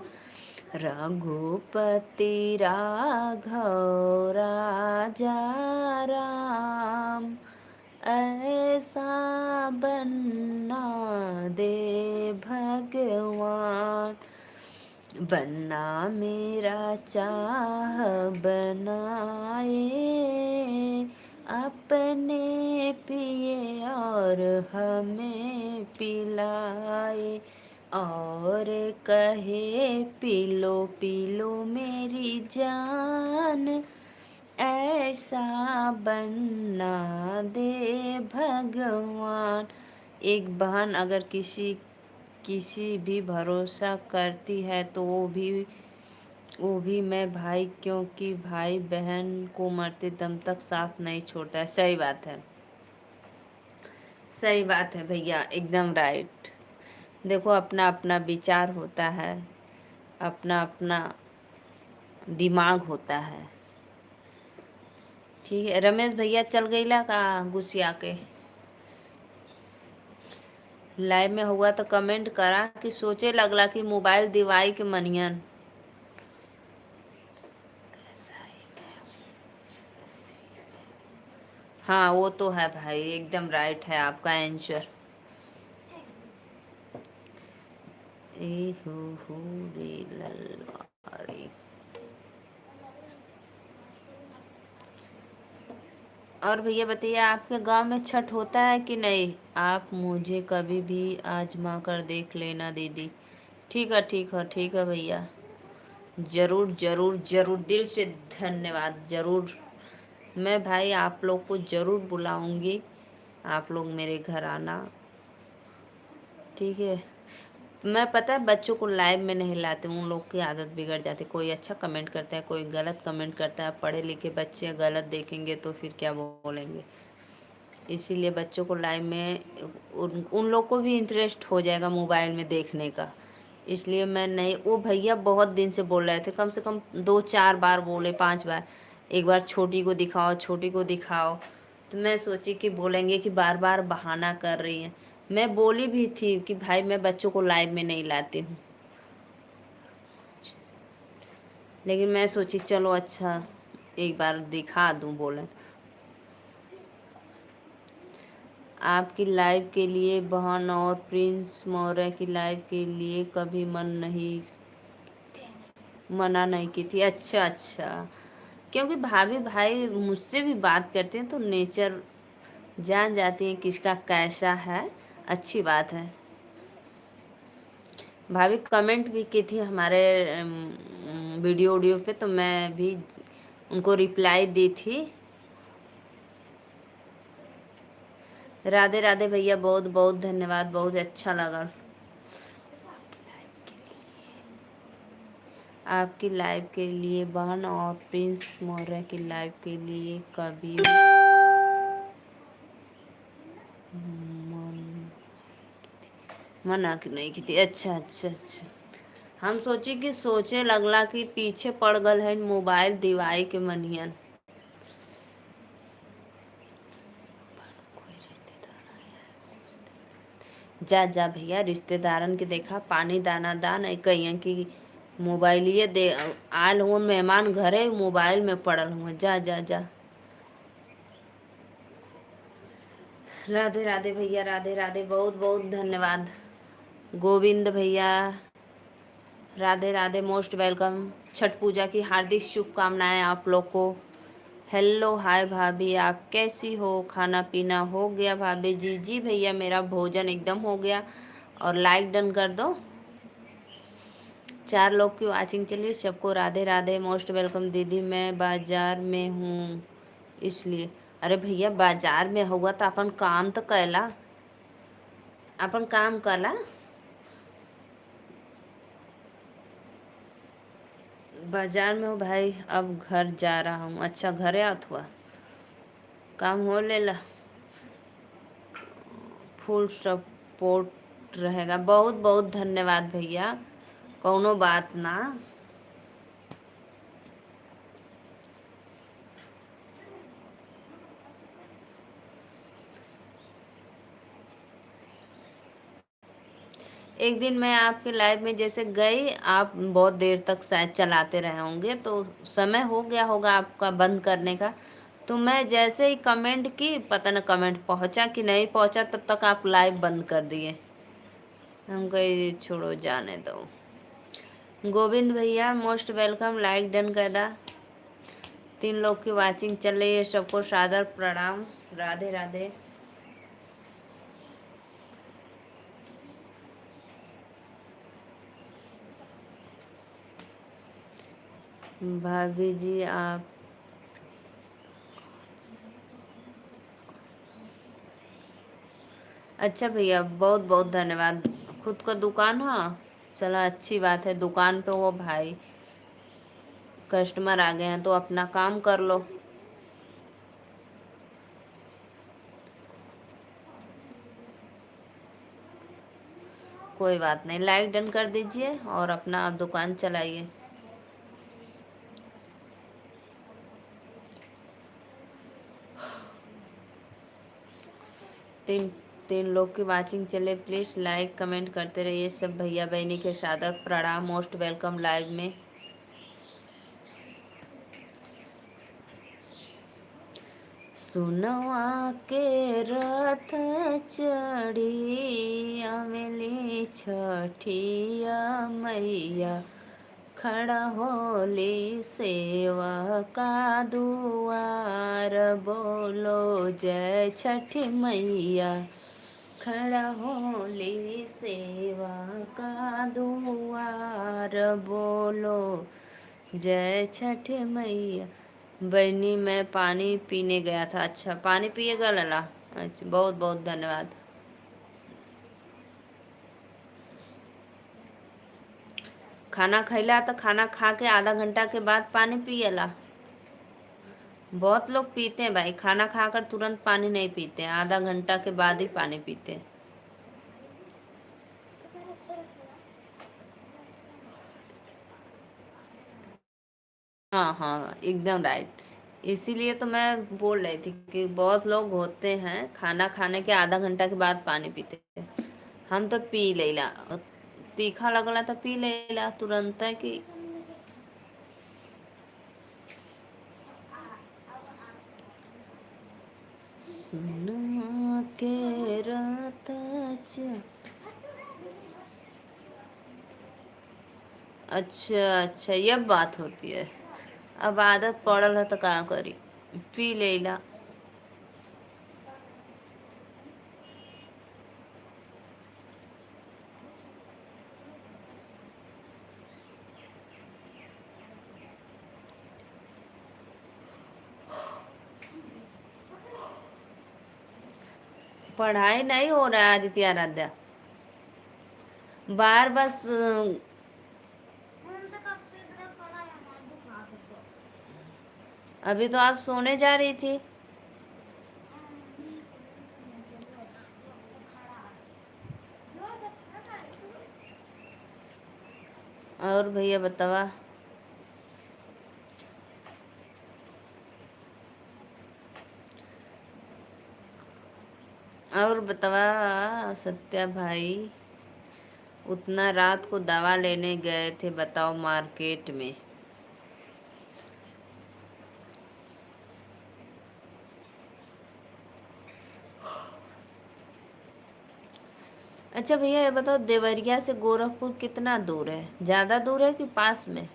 रघुपति राघव राजा राम, ऐसा बनना दे भगवान। बनना मेरा चाह बनाए, अपने पिए और हमें पिलाए, और कहे पी लो मेरी जान, ऐसा बनना दे भगवान। एक बहन अगर किसी भी भरोसा करती है तो वो भी मैं भाई, क्योंकि भाई बहन को मरते दम तक साथ नहीं छोड़ता है। सही बात है, सही बात है भैया, एकदम राइट। देखो अपना अपना विचार होता है, अपना अपना दिमाग होता है। ठीक है, रमेश भैया चल गईला का गुस्सिया के? लाइव में हुआ तो कमेंट करा कि सोचे लगला कि मोबाइल दिवाई के मनियन। हाँ वो तो है भाई, एकदम राइट है आपका आंसर। ए हु रे ललवा रे। और भैया बताइए, आपके गांव में छठ होता है कि नहीं? आप मुझे कभी भी आजमा कर देख लेना दीदी। ठीक है ठीक है ठीक है भैया, ज़रूर ज़रूर ज़रूर, दिल से धन्यवाद। ज़रूर मैं भाई आप लोग को ज़रूर बुलाऊंगी, आप लोग मेरे घर आना। ठीक है, मैं पता है बच्चों को लाइव में नहीं लाती हूँ, उन लोग की आदत बिगड़ जाती है। कोई अच्छा कमेंट करता है, कोई गलत कमेंट करता है। पढ़े लिखे बच्चे गलत देखेंगे तो फिर क्या बोलेंगे। इसीलिए बच्चों को लाइव में, उन लोग को भी इंटरेस्ट हो जाएगा मोबाइल में देखने का। इसलिए मैं नहीं, वो भैया बहुत दिन से बोल रहे थे, कम से कम 2-4 बार बोले, 5 बार, एक बार छोटी को दिखाओ, छोटी को दिखाओ। तो मैं सोची कि बोलेंगे कि बार बार बहाना कर रही हैं। मैं बोली भी थी कि भाई मैं बच्चों को लाइव में नहीं लाती हूँ, लेकिन मैं सोची चलो अच्छा एक बार दिखा दूँ, बोले। आपकी लाइव के लिए बहन और प्रिंस मौर्य की लाइव के लिए कभी मना नहीं की थी। अच्छा अच्छा, क्योंकि भाभी भाई मुझसे भी बात करते हैं तो नेचर जान जाती हैं किसका कैसा है। अच्छी बात है। भाभी कमेंट भी की थी हमारे वीडियो पे, तो मैं भी उनको रिप्लाई दी थी। राधे राधे भैया, बहुत बहुत धन्यवाद, बहुत अच्छा लगा आपकी लाइव के लिए बहन, और प्रिंस मौर्य की लाइव के लिए कभी मन मना की नहीं की थी। अच्छा अच्छा अच्छा, हम सोची कि सोचे लगला कि पीछे पड़ गल है मोबाइल दिवाई के मनियन। जा जा भैया, रिश्तेदारन के देखा पानी दाना दान कहिए कि मोबाइलिए दे आल हुआ मेहमान घरे, मोबाइल में पड़ल हुआ। जा जा जा। राधे राधे भैया, राधे राधे, बहुत बहुत धन्यवाद। गोविंद भैया, राधे राधे, मोस्ट वेलकम। छठ पूजा की हार्दिक शुभकामनाएं आप लोग को। हेलो हाय भाभी, आप कैसी हो? खाना पीना हो गया भाभी जी? जी भैया, मेरा भोजन एकदम हो गया। और लाइक डन कर दो। 4 लोग की वाचिंग चलिए। सबको राधे राधे, मोस्ट वेलकम। दीदी मैं बाजार में हूँ इसलिए। अरे भैया, बाजार में होगा तो अपन काम तो कैला, अपन काम कला। बाजार में हो भाई, अब घर जा रहा हूँ। अच्छा, घरे आत हुआ, काम हो लेला। फुल सपोर्ट रहेगा। बहुत बहुत धन्यवाद भैया, कौनो बात ना। एक दिन मैं आपके लाइव में जैसे गई, आप बहुत देर तक शायद चलाते रहे होंगे, तो समय हो गया होगा आपका बंद करने का। तो मैं जैसे ही कमेंट की, पता न कमेंट पहुंचा कि नहीं पहुंचा, तब तक आप लाइव बंद कर दिए। हम कही छोड़ो, जाने दो। गोविंद भैया, मोस्ट वेलकम। लाइक डन कर दा। 3 लोग की वाचिंग चल रही है, सबको सादर प्रणाम। राधे राधे। भाभी जी आप, अच्छा भैया, बहुत बहुत धन्यवाद। खुद का दुकान है? चलो अच्छी बात है, दुकान पे हो भाई, कस्टमर आ गए हैं तो अपना काम कर लो। कोई बात नहीं, लाइक डन कर दीजिए और अपना आप दुकान चलाइए। तीन तीन लोग की वाचिंग चले, प्लीज़ लाइक कमेंट करते रहिए। सब भैया बहनी के सादर प्रणाम, मोस्ट वेलकम लाइव में। सुनवा के रथ चढ़ी अमली छठिया मैया, खड़ा होली सेवा का दुआर, बोलो जय छठ मैया। खड़ा होली सेवा का दुआर, बोलो जय छठ मैया। बहनी मैं पानी पीने गया था। अच्छा, पानी पिएगा लला? अच्छा, बहुत बहुत धन्यवाद। खाना खैला तो खाना खा के आधा घंटा के बाद पानी पियला? बहुत लोग पीते हैं भाई, खाना खाकर तुरंत पानी नहीं पीते हैं, आधा घंटा के बाद ही पानी पीते हैं। हाँ हाँ, एकदम राइट। इसीलिए तो मैं बोल रही थी कि बहुत लोग होते हैं खाना खाने के आधा घंटा के बाद पानी पीते हैं। हम तो पी लेला, तीखा लगला तो पी लेला तुरंत है कि। सुनमा के रात अच्छा अच्छा, ये बात होती है। अब आदत पड़ल है तो का करी, पी लेला। पढ़ाई नहीं हो रहा है आदित्य आराध्या। बाहर बस अभी तो आप सोने जा रही थी। और भैया बतावा। और बतावा सत्या भाई, उतना रात को दवा लेने गए थे बताओ मार्केट में। अच्छा भैया ये बताओ, देवरिया से गोरखपुर कितना दूर है? ज़्यादा दूर है कि पास में?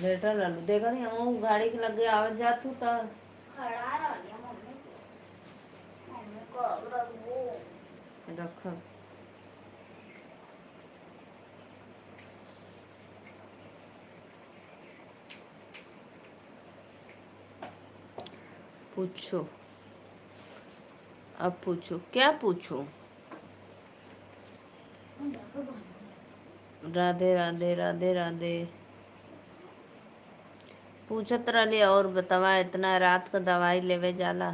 लेटर लालू देखा नहीं हम गाड़ी के लगे आवाज जात हूँ तो खड़ा रह मम्मी को रख। पूछो, अब पूछो, क्या पूछो? राधे राधे राधे राधे। पूछत रही और बतावा, इतना रात का दवाई लेवे जाला?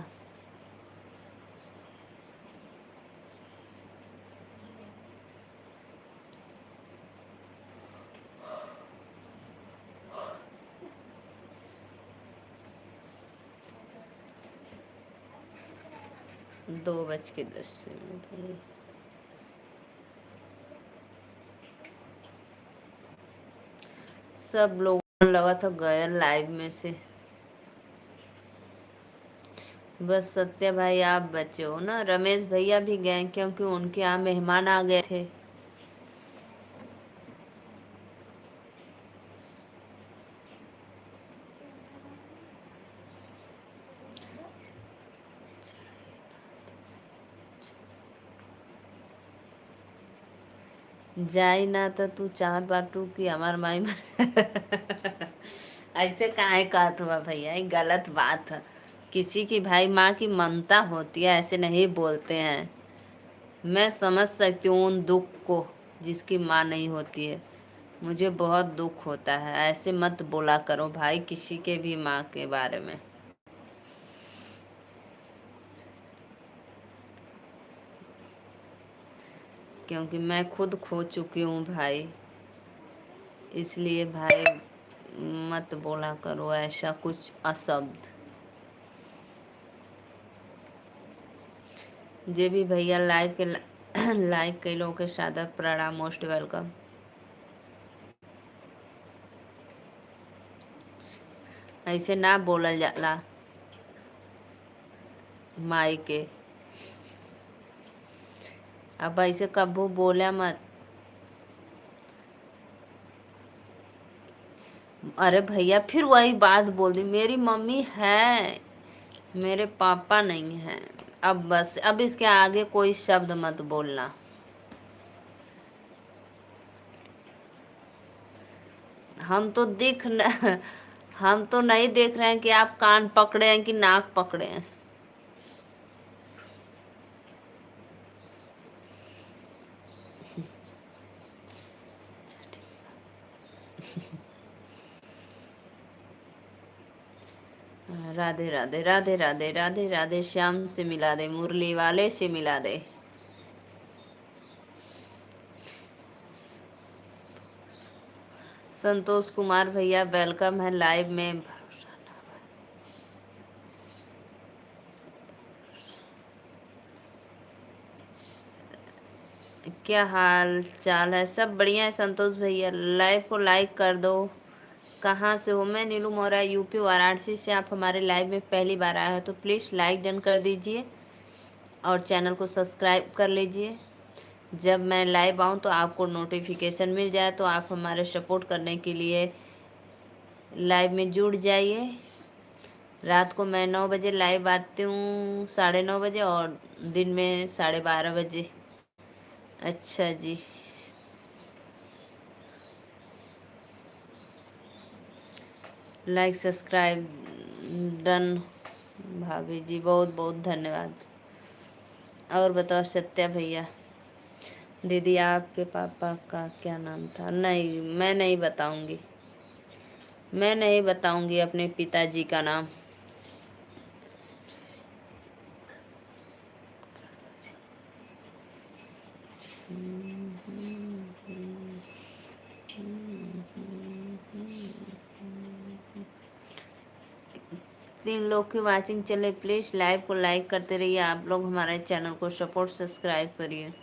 दो बज के 10 मिनट। सब लोग लगा था गए लाइव में से, बस सत्या भाई आप बचे हो ना। रमेश भैया भी गए क्योंकि उनके यहाँ मेहमान आ गए थे। जाई ना तो तू चार बाटू की हमार माई मर जाए। ऐसे काहे कहत हुआ भैया, ये गलत बात है। किसी की भाई माँ की ममता होती है, ऐसे नहीं बोलते हैं। मैं समझ सकती हूँ उन दुख को जिसकी माँ नहीं होती है। मुझे बहुत दुख होता है। ऐसे मत बोला करो भाई किसी के भी माँ के बारे में। क्योंकि मैं खुद खो चुकी हूँ भाई, इसलिए भाई मत बोला करो ऐसा कुछ अशब्द। जे भी भैया लाइव के लाइक कई लोगों के सादर प्रणाम, मोस्ट वेलकम। ऐसे ना बोलल जाला माई के। अब ऐसे कबू बोला मत। अरे भैया फिर वही बात बोल दी, मेरी मम्मी है, मेरे पापा नहीं है। अब बस, अब इसके आगे कोई शब्द मत बोलना। हम तो हम तो नहीं देख रहे हैं कि आप कान पकड़े हैं कि नाक पकड़े हैं। राधे राधे राधे राधे राधे राधे। श्याम से मिला दे, मुरली वाले से मिला दे। संतोष कुमार भैया वेलकम है लाइव में। क्या हाल चाल है? सब बढ़िया है संतोष भैया। लाइव को लाइक कर दो। कहाँ से हो? मैं नीलू मोरा, यूपी वाराणसी से। आप हमारे लाइव में पहली बार आए हो तो प्लीज़ लाइक डन कर दीजिए और चैनल को सब्सक्राइब कर लीजिए। जब मैं लाइव आऊँ तो आपको नोटिफिकेशन मिल जाए, तो आप हमारे सपोर्ट करने के लिए लाइव में जुड़ जाइए। रात को मैं 9 बजे लाइव आती हूँ, 9:30 बजे, और दिन में 12:30 बजे। अच्छा जी, लाइक सब्सक्राइब डन। भाभी जी बहुत बहुत धन्यवाद। और बताओ सत्या भैया। दीदी आपके पापा का क्या नाम था? नहीं, मैं नहीं बताऊंगी, मैं नहीं बताऊंगी अपने पिताजी का नाम। तीन लोग की वाचिंग चले, प्लीज़ लाइव को लाइक करते रहिए। आप लोग हमारे चैनल को सपोर्ट सब्सक्राइब करिए।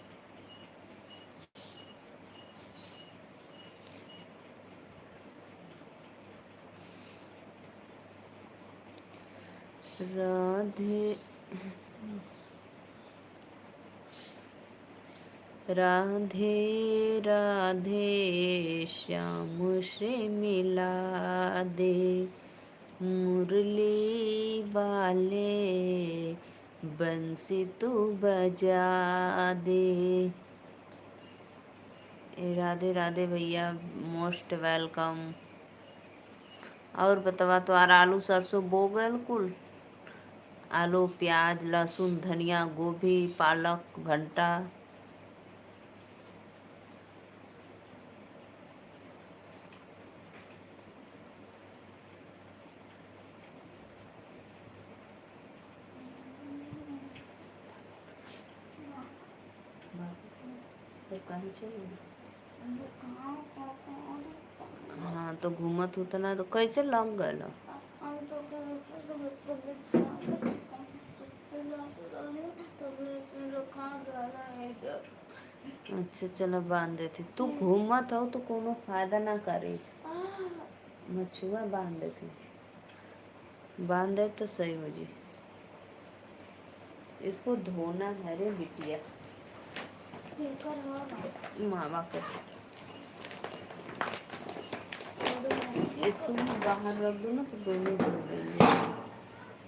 राधे राधे राधे श्याम से मिला दे, मुरली वाले बंसी तू बजा दे। राधे राधे भैया, मोस्ट वेलकम। और बतावा तो आर आलू सरसों बो गल कुल? आलू प्याज लहसुन धनिया गोभी पालक भंटा। कहीं से हाँ तो घूमत उतना तो कैसे लग गल? अच्छा चलो बांध देती। तू घूमत हो तो कोनो फायदा ना करे, मछुआ बांध देती। बांध दे तो सही हो जी। इसको धोना है रे बिटिया, मामा कर। इसको मैं बाहर रख दूँ ना तो दोनों धो देंगे।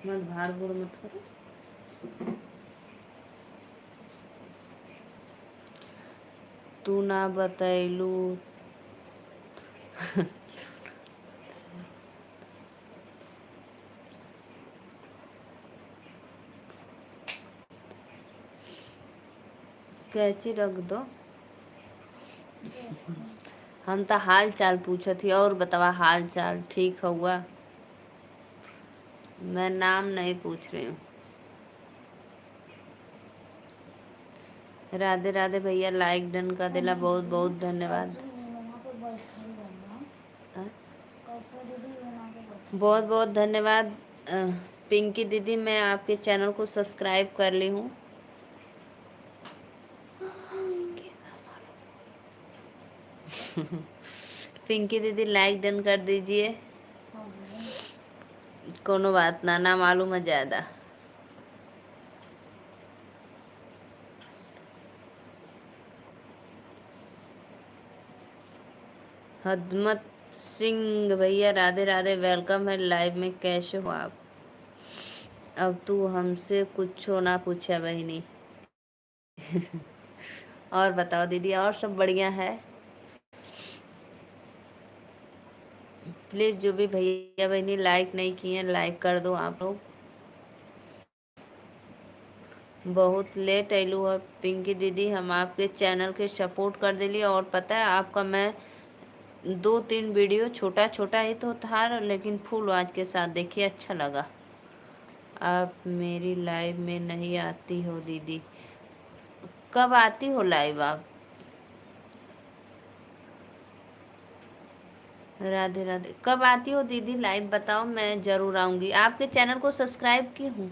मत भाड़ भूड़ मत करो। तू ना बतैलू कैची रख दो। हम तो हाल चाल पूछा थी, और बतावा हाल चाल ठीक हुआ? मैं नाम नहीं पूछ रही हूँ। राधे राधे भैया, लाइक डन कर दिला, बहुत बहुत धन्यवाद। बहुत बहुत धन्यवाद। पिंकी दीदी, मैं आपके चैनल को सब्सक्राइब कर ली हूँ। पिंकी दीदी लाइक डन कर दीजिए। कोनो बात ना मालूम है ज़्यादा। हदमत सिंह भैया, राधे राधे, वेलकम है लाइव में। कैसे हो आप? अब तू हमसे कुछ ना पूछा बहनी। और बताओ दीदी, और सब बढ़िया है? प्लीज़ जो भी भैया बहनी लाइक नहीं किए लाइक कर दो आप लोग। बहुत लेट अलू है पिंकी दीदी, हम आपके चैनल के सपोर्ट कर दिली। और पता है आपका मैं 2-3 वीडियो छोटा छोटा ही तो था, लेकिन फुल आज के साथ देखिए, अच्छा लगा। आप मेरी लाइव में नहीं आती हो दीदी? कब आती हो लाइव आप? राधे राधे, कब आती हो दीदी लाइव बताओ, मैं ज़रूर आऊँगी। आपके चैनल को सब्सक्राइब की हूँ।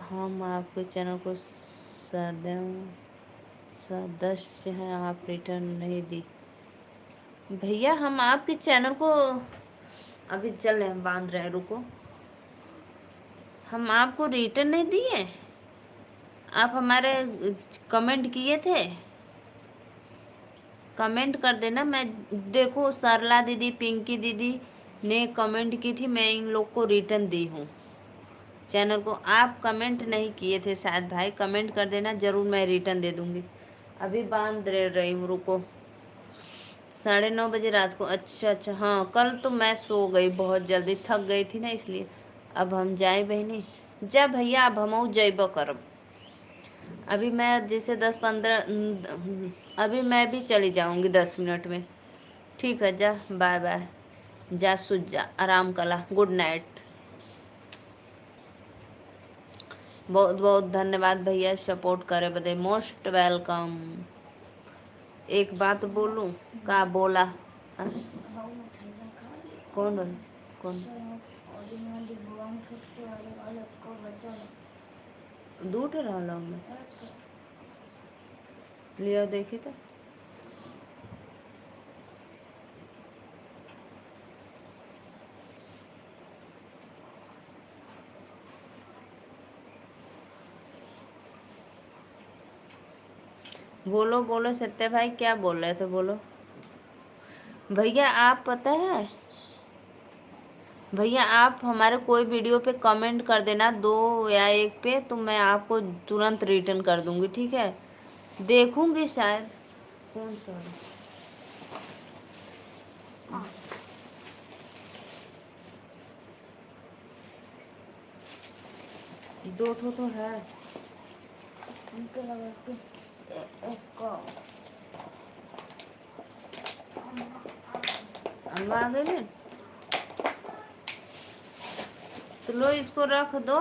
हम आपके चैनल को सदस्य हैं, आप रिटर्न नहीं दी। भैया हम आपके चैनल को अभी चल रहे हैं, बांध रहे हैं, रुको। हम आपको रिटर्न नहीं दिए, आप हमारे कमेंट किए थे, कमेंट कर देना। मैं देखो सरला दीदी, पिंकी दीदी ने कमेंट की थी, मैं इन लोग को रिटर्न दी हूँ चैनल को। आप कमेंट नहीं किए थे शायद भाई, कमेंट कर देना, ज़रूर मैं रिटर्न दे दूँगी। अभी बांध रही हूँ, रुको। 9:30 रात को, अच्छा अच्छा। हाँ कल तो मैं सो गई बहुत जल्दी, थक गई थी ना इसलिए। अब हम जाए बहनी, जा भैया, अब हम जैब करब। अभी मैं जैसे 10-15, अभी मैं भी चली जाऊंगी 10 मिनट में। ठीक है, जा, बाय बाय, जा सुझ जा, आराम कला, गुड नाइट। बहुत बहुत धन्यवाद भैया सपोर्ट करे बदे, मोस्ट वेलकम। एक बात बोलूं, का बोला? हाँ? कौन बोल, कौन? दूठ रहा मैं, लिया देखी तो। बोलो बोलो सत्य भाई, क्या बोल रहे थे, बोलो भैया। आप पता है भैया, आप हमारे कोई वीडियो पे कमेंट कर देना, 2 या 1 पे, तो मैं आपको तुरंत रिटर्न कर दूंगी, ठीक है? देखूंगी शायद। कौन सा? दो ठो तो है। अम्मा आ गई ना, तो लो इसको रख दो।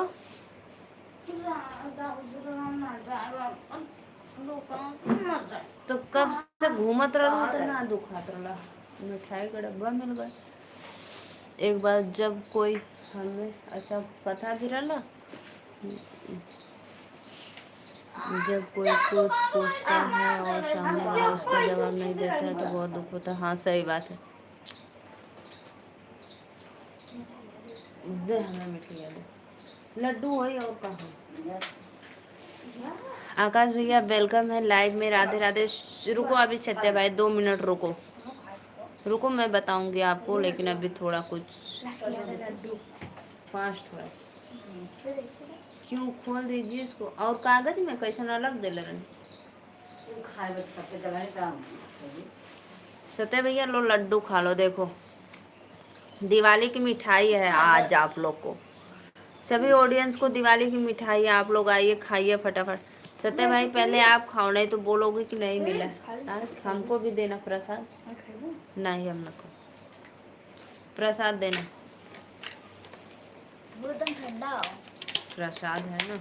तो कब से घूमत रहा तो ना दुखात रहा। मिठाई का डब्बा मिल गया। एक बार जब कोई हमें अच्छा पता भी रहा, जब कोई कुछ पूछता है और सामने वाला उसका जवाब नहीं देता है तो बहुत दुख होता है। हाँ सही बात है। दे हमें मिठाई दे, लड्डू हो और कहाँ। आकाश भैया वेलकम है लाइव में, राधे राधे। रुको अभी सत्या भाई 2 मिनट रुको, रुको मैं बताऊंगी आपको, लेकिन अभी थोड़ा कुछ फास्ट हो। क्यों, खोल दीजिए इसको। और कागज में कैसे अलग दे रहे? सत्या भैया लो लड्डू खा लो, देखो दिवाली की मिठाई है आज आप लोग को, सभी ऑडियंस को दिवाली की मिठाई है। आप लोग आइए खाइए फटाफट। सत्य भाई पहले आप खाओ, नहीं तो बोलोगे कि नहीं मिला। हमको भी देना प्रसाद। नहीं हम लोग को प्रसाद देना, प्रसाद है ना।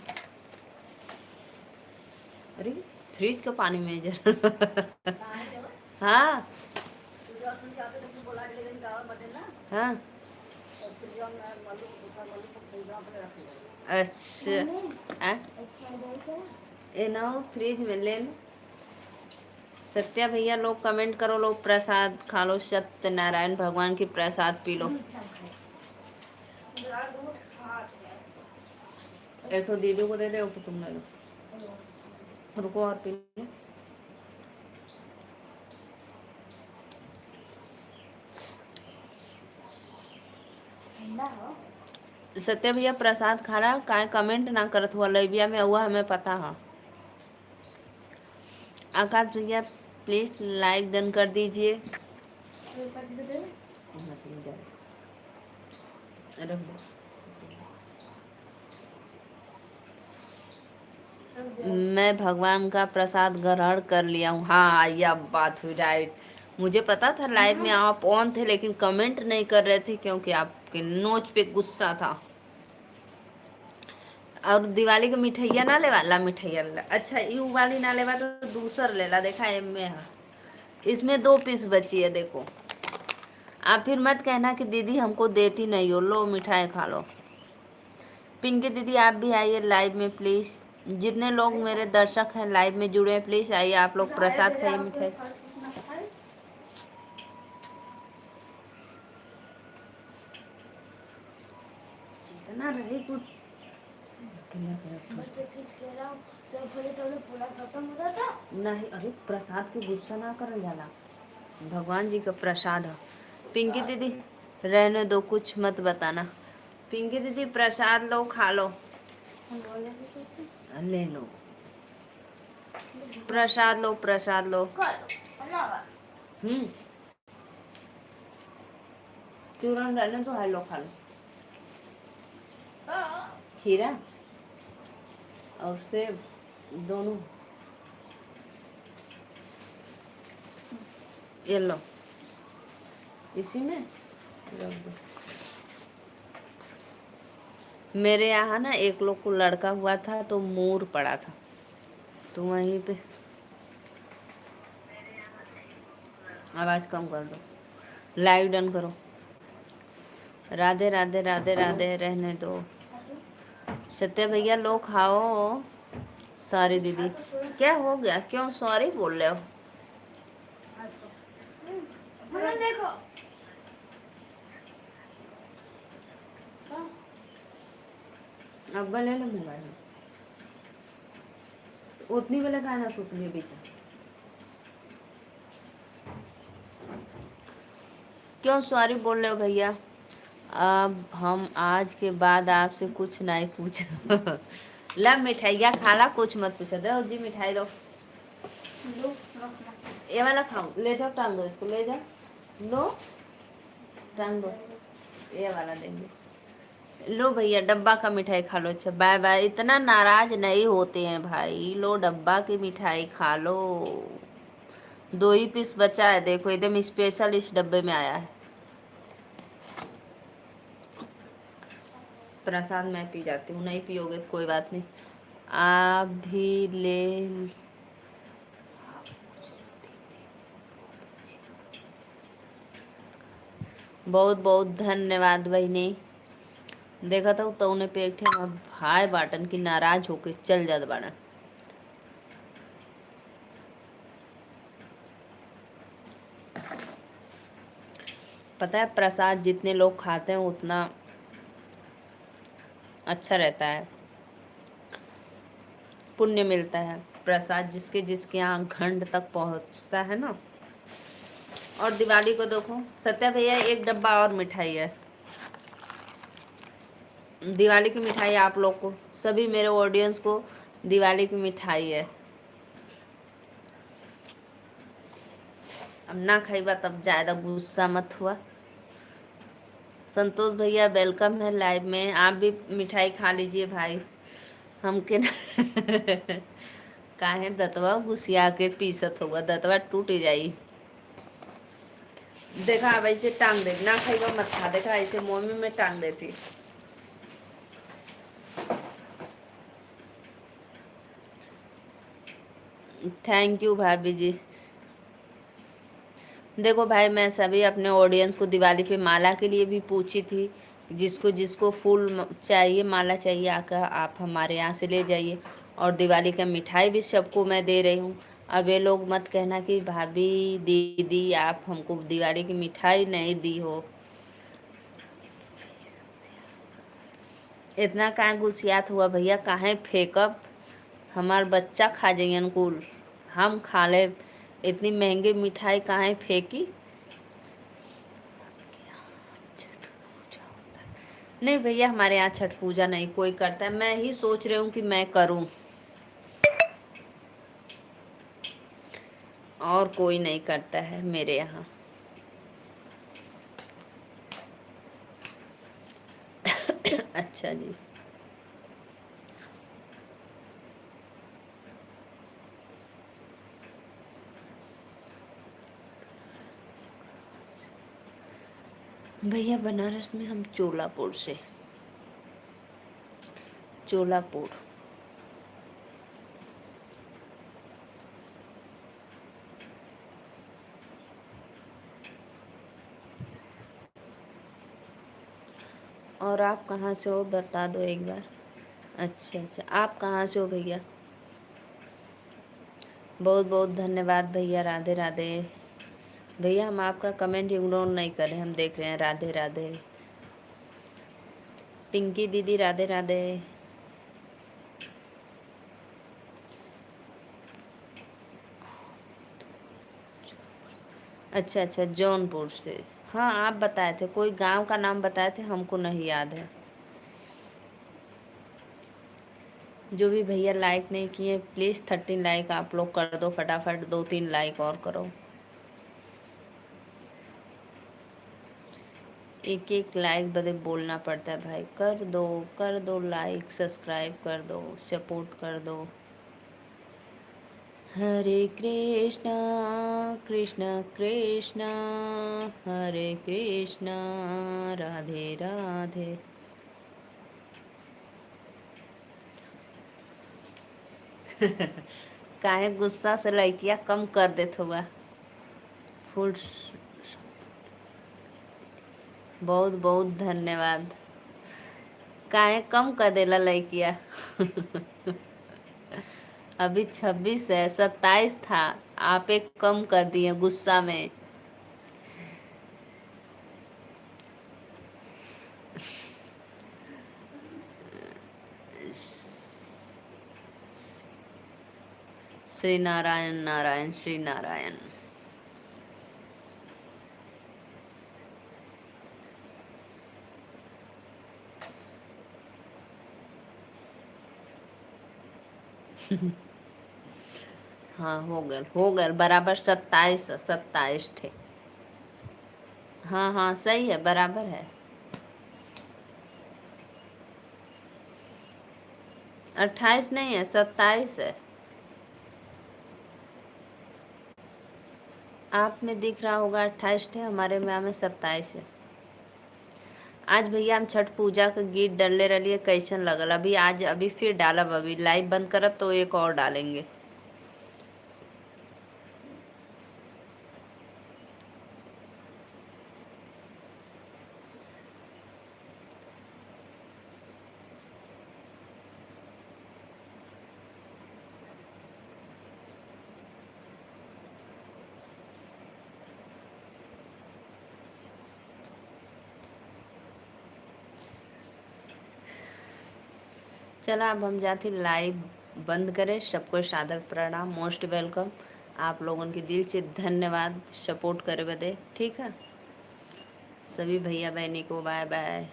अरे फ्रिज का पानी में जरा हाँ हाँ अच्छा ए ना फ्रिज में ले लो। सत्या भैया लोग कमेंट करो, लोग प्रसाद खा लो, सत्यनारायण भगवान की प्रसाद पी लो। एक तो दीदी को दे दे, एक तो तुम ले लो। रुको और पी लो। सत्या भैया प्रसाद खा रहा का कमेंट ना करत हुआ लैबिया में हुआ, हमें पता है। आकाश भैया प्लीज लाइक डन कर दीजिए। मैं भगवान का प्रसाद ग्रहण कर लिया हूँ। हाँ यह बात हुई, राइट। मुझे पता था लाइव में आप ऑन थे, लेकिन कमेंट नहीं कर रहे थे क्योंकि आपके नोच पे गुस्सा था। और दिवाली का मिठाइया ना लेवा ला, मिठाइया ला। अच्छा यू वाली ना लेवा तो दूसर ले ला, देखा है में है। इसमें 2 पीस बची है, देखो। आप फिर मत कहना कि दीदी हमको देती नहीं हो, लो मिठाई खा लो। पिंकी दीदी आप भी आइए लाइव में प्लीज। जितने लोग मेरे दर्शक हैं लाइव में जुड़े हैं, प्लीज आइए, आप लोग प्रसाद खाइए, मिठाई। जितना रहे कुछ नहीं, अरे प्रसाद के गुस्सा ना करल जाला, भगवान जी का प्रसाद है। पिंकी दीदी रहने दो, कुछ मत बताना। पिंकी दीदी प्रसाद लो, खा लो, ले लो प्रसाद, लो प्रसाद लो। चूरन रहने तो है, लो खा लो। खीरा और सेब दोनों, ये लो, इसी में रख दो। मेरे यहाँ ना एक लोग को लड़का हुआ था तो मोर पड़ा था, तो वहीं पे आवाज़ कम कर दो, लाइव डन करो। राधे राधे राधे राधे, रहने दो। सत्य भैया लो खाओ। सॉरी दीदी, क्या हो गया, क्यों सॉरी बोल रहे हो? अब्बा ले लो मोबाइल, उतनी वाला गाना सुतनी पीछे, क्यों सॉरी बोल रहे हो भैया? अब हम आज के बाद आपसे कुछ नहीं पूछ ला मिठाइया खा ला, कुछ मत पूछो। दो जी मिठाई दो, ये वाला खाओ, ले जाओ, टांग दो इसको, ले जाओ, लो टांग दो, ये वाला देंगे। लो भैया डब्बा का मिठाई खा लो। अच्छा बाय बाय, इतना नाराज नहीं होते हैं भाई, लो डब्बा की मिठाई खा लो। 2 ही पीस बचा है, देखो एकदम स्पेशल इस डब्बे में आया है। प्रसाद मैं पी जाती हूँ, नहीं पियोगे कोई बात नहीं, आप भी ले। बहुत बहुत धन्यवाद बहनी। देखा था तो उन्हें पे भाई बाटन की नाराज होके चल जात बाटन। पता है प्रसाद जितने लोग खाते हैं उतना अच्छा रहता है, पुण्य मिलता है। प्रसाद जिसके जिसके यहाँ घंट तक पहुँचता है ना। और दिवाली को देखो सत्या भैया, एक डब्बा और मिठाई है, दिवाली की मिठाई आप लोग को, सभी मेरे ऑडियंस को दिवाली की मिठाई है। अब ना खाइबा तब ज़्यादा गुस्सा मत हुआ। संतोष भैया वेलकम है लाइव में, आप भी मिठाई खा लीजिए भाई, हम के ना काहे दतवा गुस्सिया के पीसत होगा, दतवा टूट जाई। देखा अब ऐसे टांग दे, ना खाइबा मत खा, देखा ऐसे मम्मी में टांग देती। थैंक यू भाभी जी। देखो भाई, मैं सभी अपने ऑडियंस को दिवाली पे माला के लिए भी पूछी थी, जिसको जिसको फूल चाहिए, माला चाहिए, आकर आप हमारे यहाँ से ले जाइए। और दिवाली का मिठाई भी सबको मैं दे रही हूँ। अब ये लोग मत कहना कि भाभी दीदी आप हमको दिवाली की मिठाई नहीं दी हो। इतना काहे गुस्सियात हुआ भैया, काहे फेंकब, हमार बच्चा खा जाइए अनुकूल, हम खा ले, इतनी महंगी मिठाई काहे फेंकी। नहीं भैया, हमारे यहाँ छठ पूजा नहीं कोई करता है, मैं ही सोच रही हूँ कि मैं करूँ, और कोई नहीं करता है मेरे यहाँ। अच्छा जी, भैया बनारस में हम चोलापुर से, चोलापुर। और आप कहाँ से हो बता दो एक बार। अच्छा अच्छा, आप कहाँ से हो भैया? बहुत बहुत धन्यवाद भैया, राधे राधे। भैया हम आपका कमेंट इग्नोर नहीं कर रहे, हम देख रहे हैं, राधे राधे। पिंकी दीदी राधे राधे। अच्छा अच्छा, जौनपुर से। हाँ, आप बताए थे, कोई गांव का नाम बताए थे, हमको नहीं याद है। जो भी भैया लाइक नहीं किए प्लीज़ 13 लाइक आप लोग कर दो फटाफट, 2-3 लाइक और करो। एक एक लाइक बदे बोलना पड़ता है भाई, कर दो लाइक, सब्सक्राइब कर दो, सपोर्ट कर दो। हरे कृष्णा कृष्णा कृष्णा हरे कृष्णा राधे राधे। काहे गुस्सा से लइकिया कम कर देत हुआ। फुल। बहुत बहुत धन्यवाद। काहे कम कर देला लइकिया। अभी 26 है, 27 था। आप एक कम कर दिए गुस्सा में। श्री नारायण नारायण श्री नारायण। हाँ, हो गए बराबर 27 थे। हाँ हाँ, सही है, बराबर है। 28 नहीं है, 27 है। आप में दिख रहा होगा 28 थे, हमारे में 27 है। आज भैया हम छठ पूजा का गीत डलले रहिए, कैसन लगल? अभी आज अभी फिर डालब, अभी लाइव बंद करब तो एक और डालेंगे। चला, अब हम जाते लाइव बंद करें। सबको सादर प्रणाम, मोस्ट वेलकम। आप लोगों के दिल से धन्यवाद सपोर्ट करे बदे, ठीक है। सभी भैया बहनी को बाय बाय।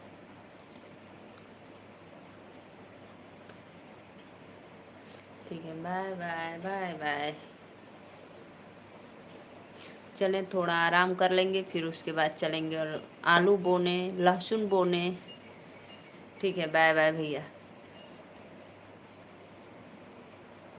ठीक है, बाय बाय बाय बाय। चलें, थोड़ा आराम कर लेंगे, फिर उसके बाद चलेंगे और आलू बोने, लहसुन बोने। ठीक है, बाय बाय भैया।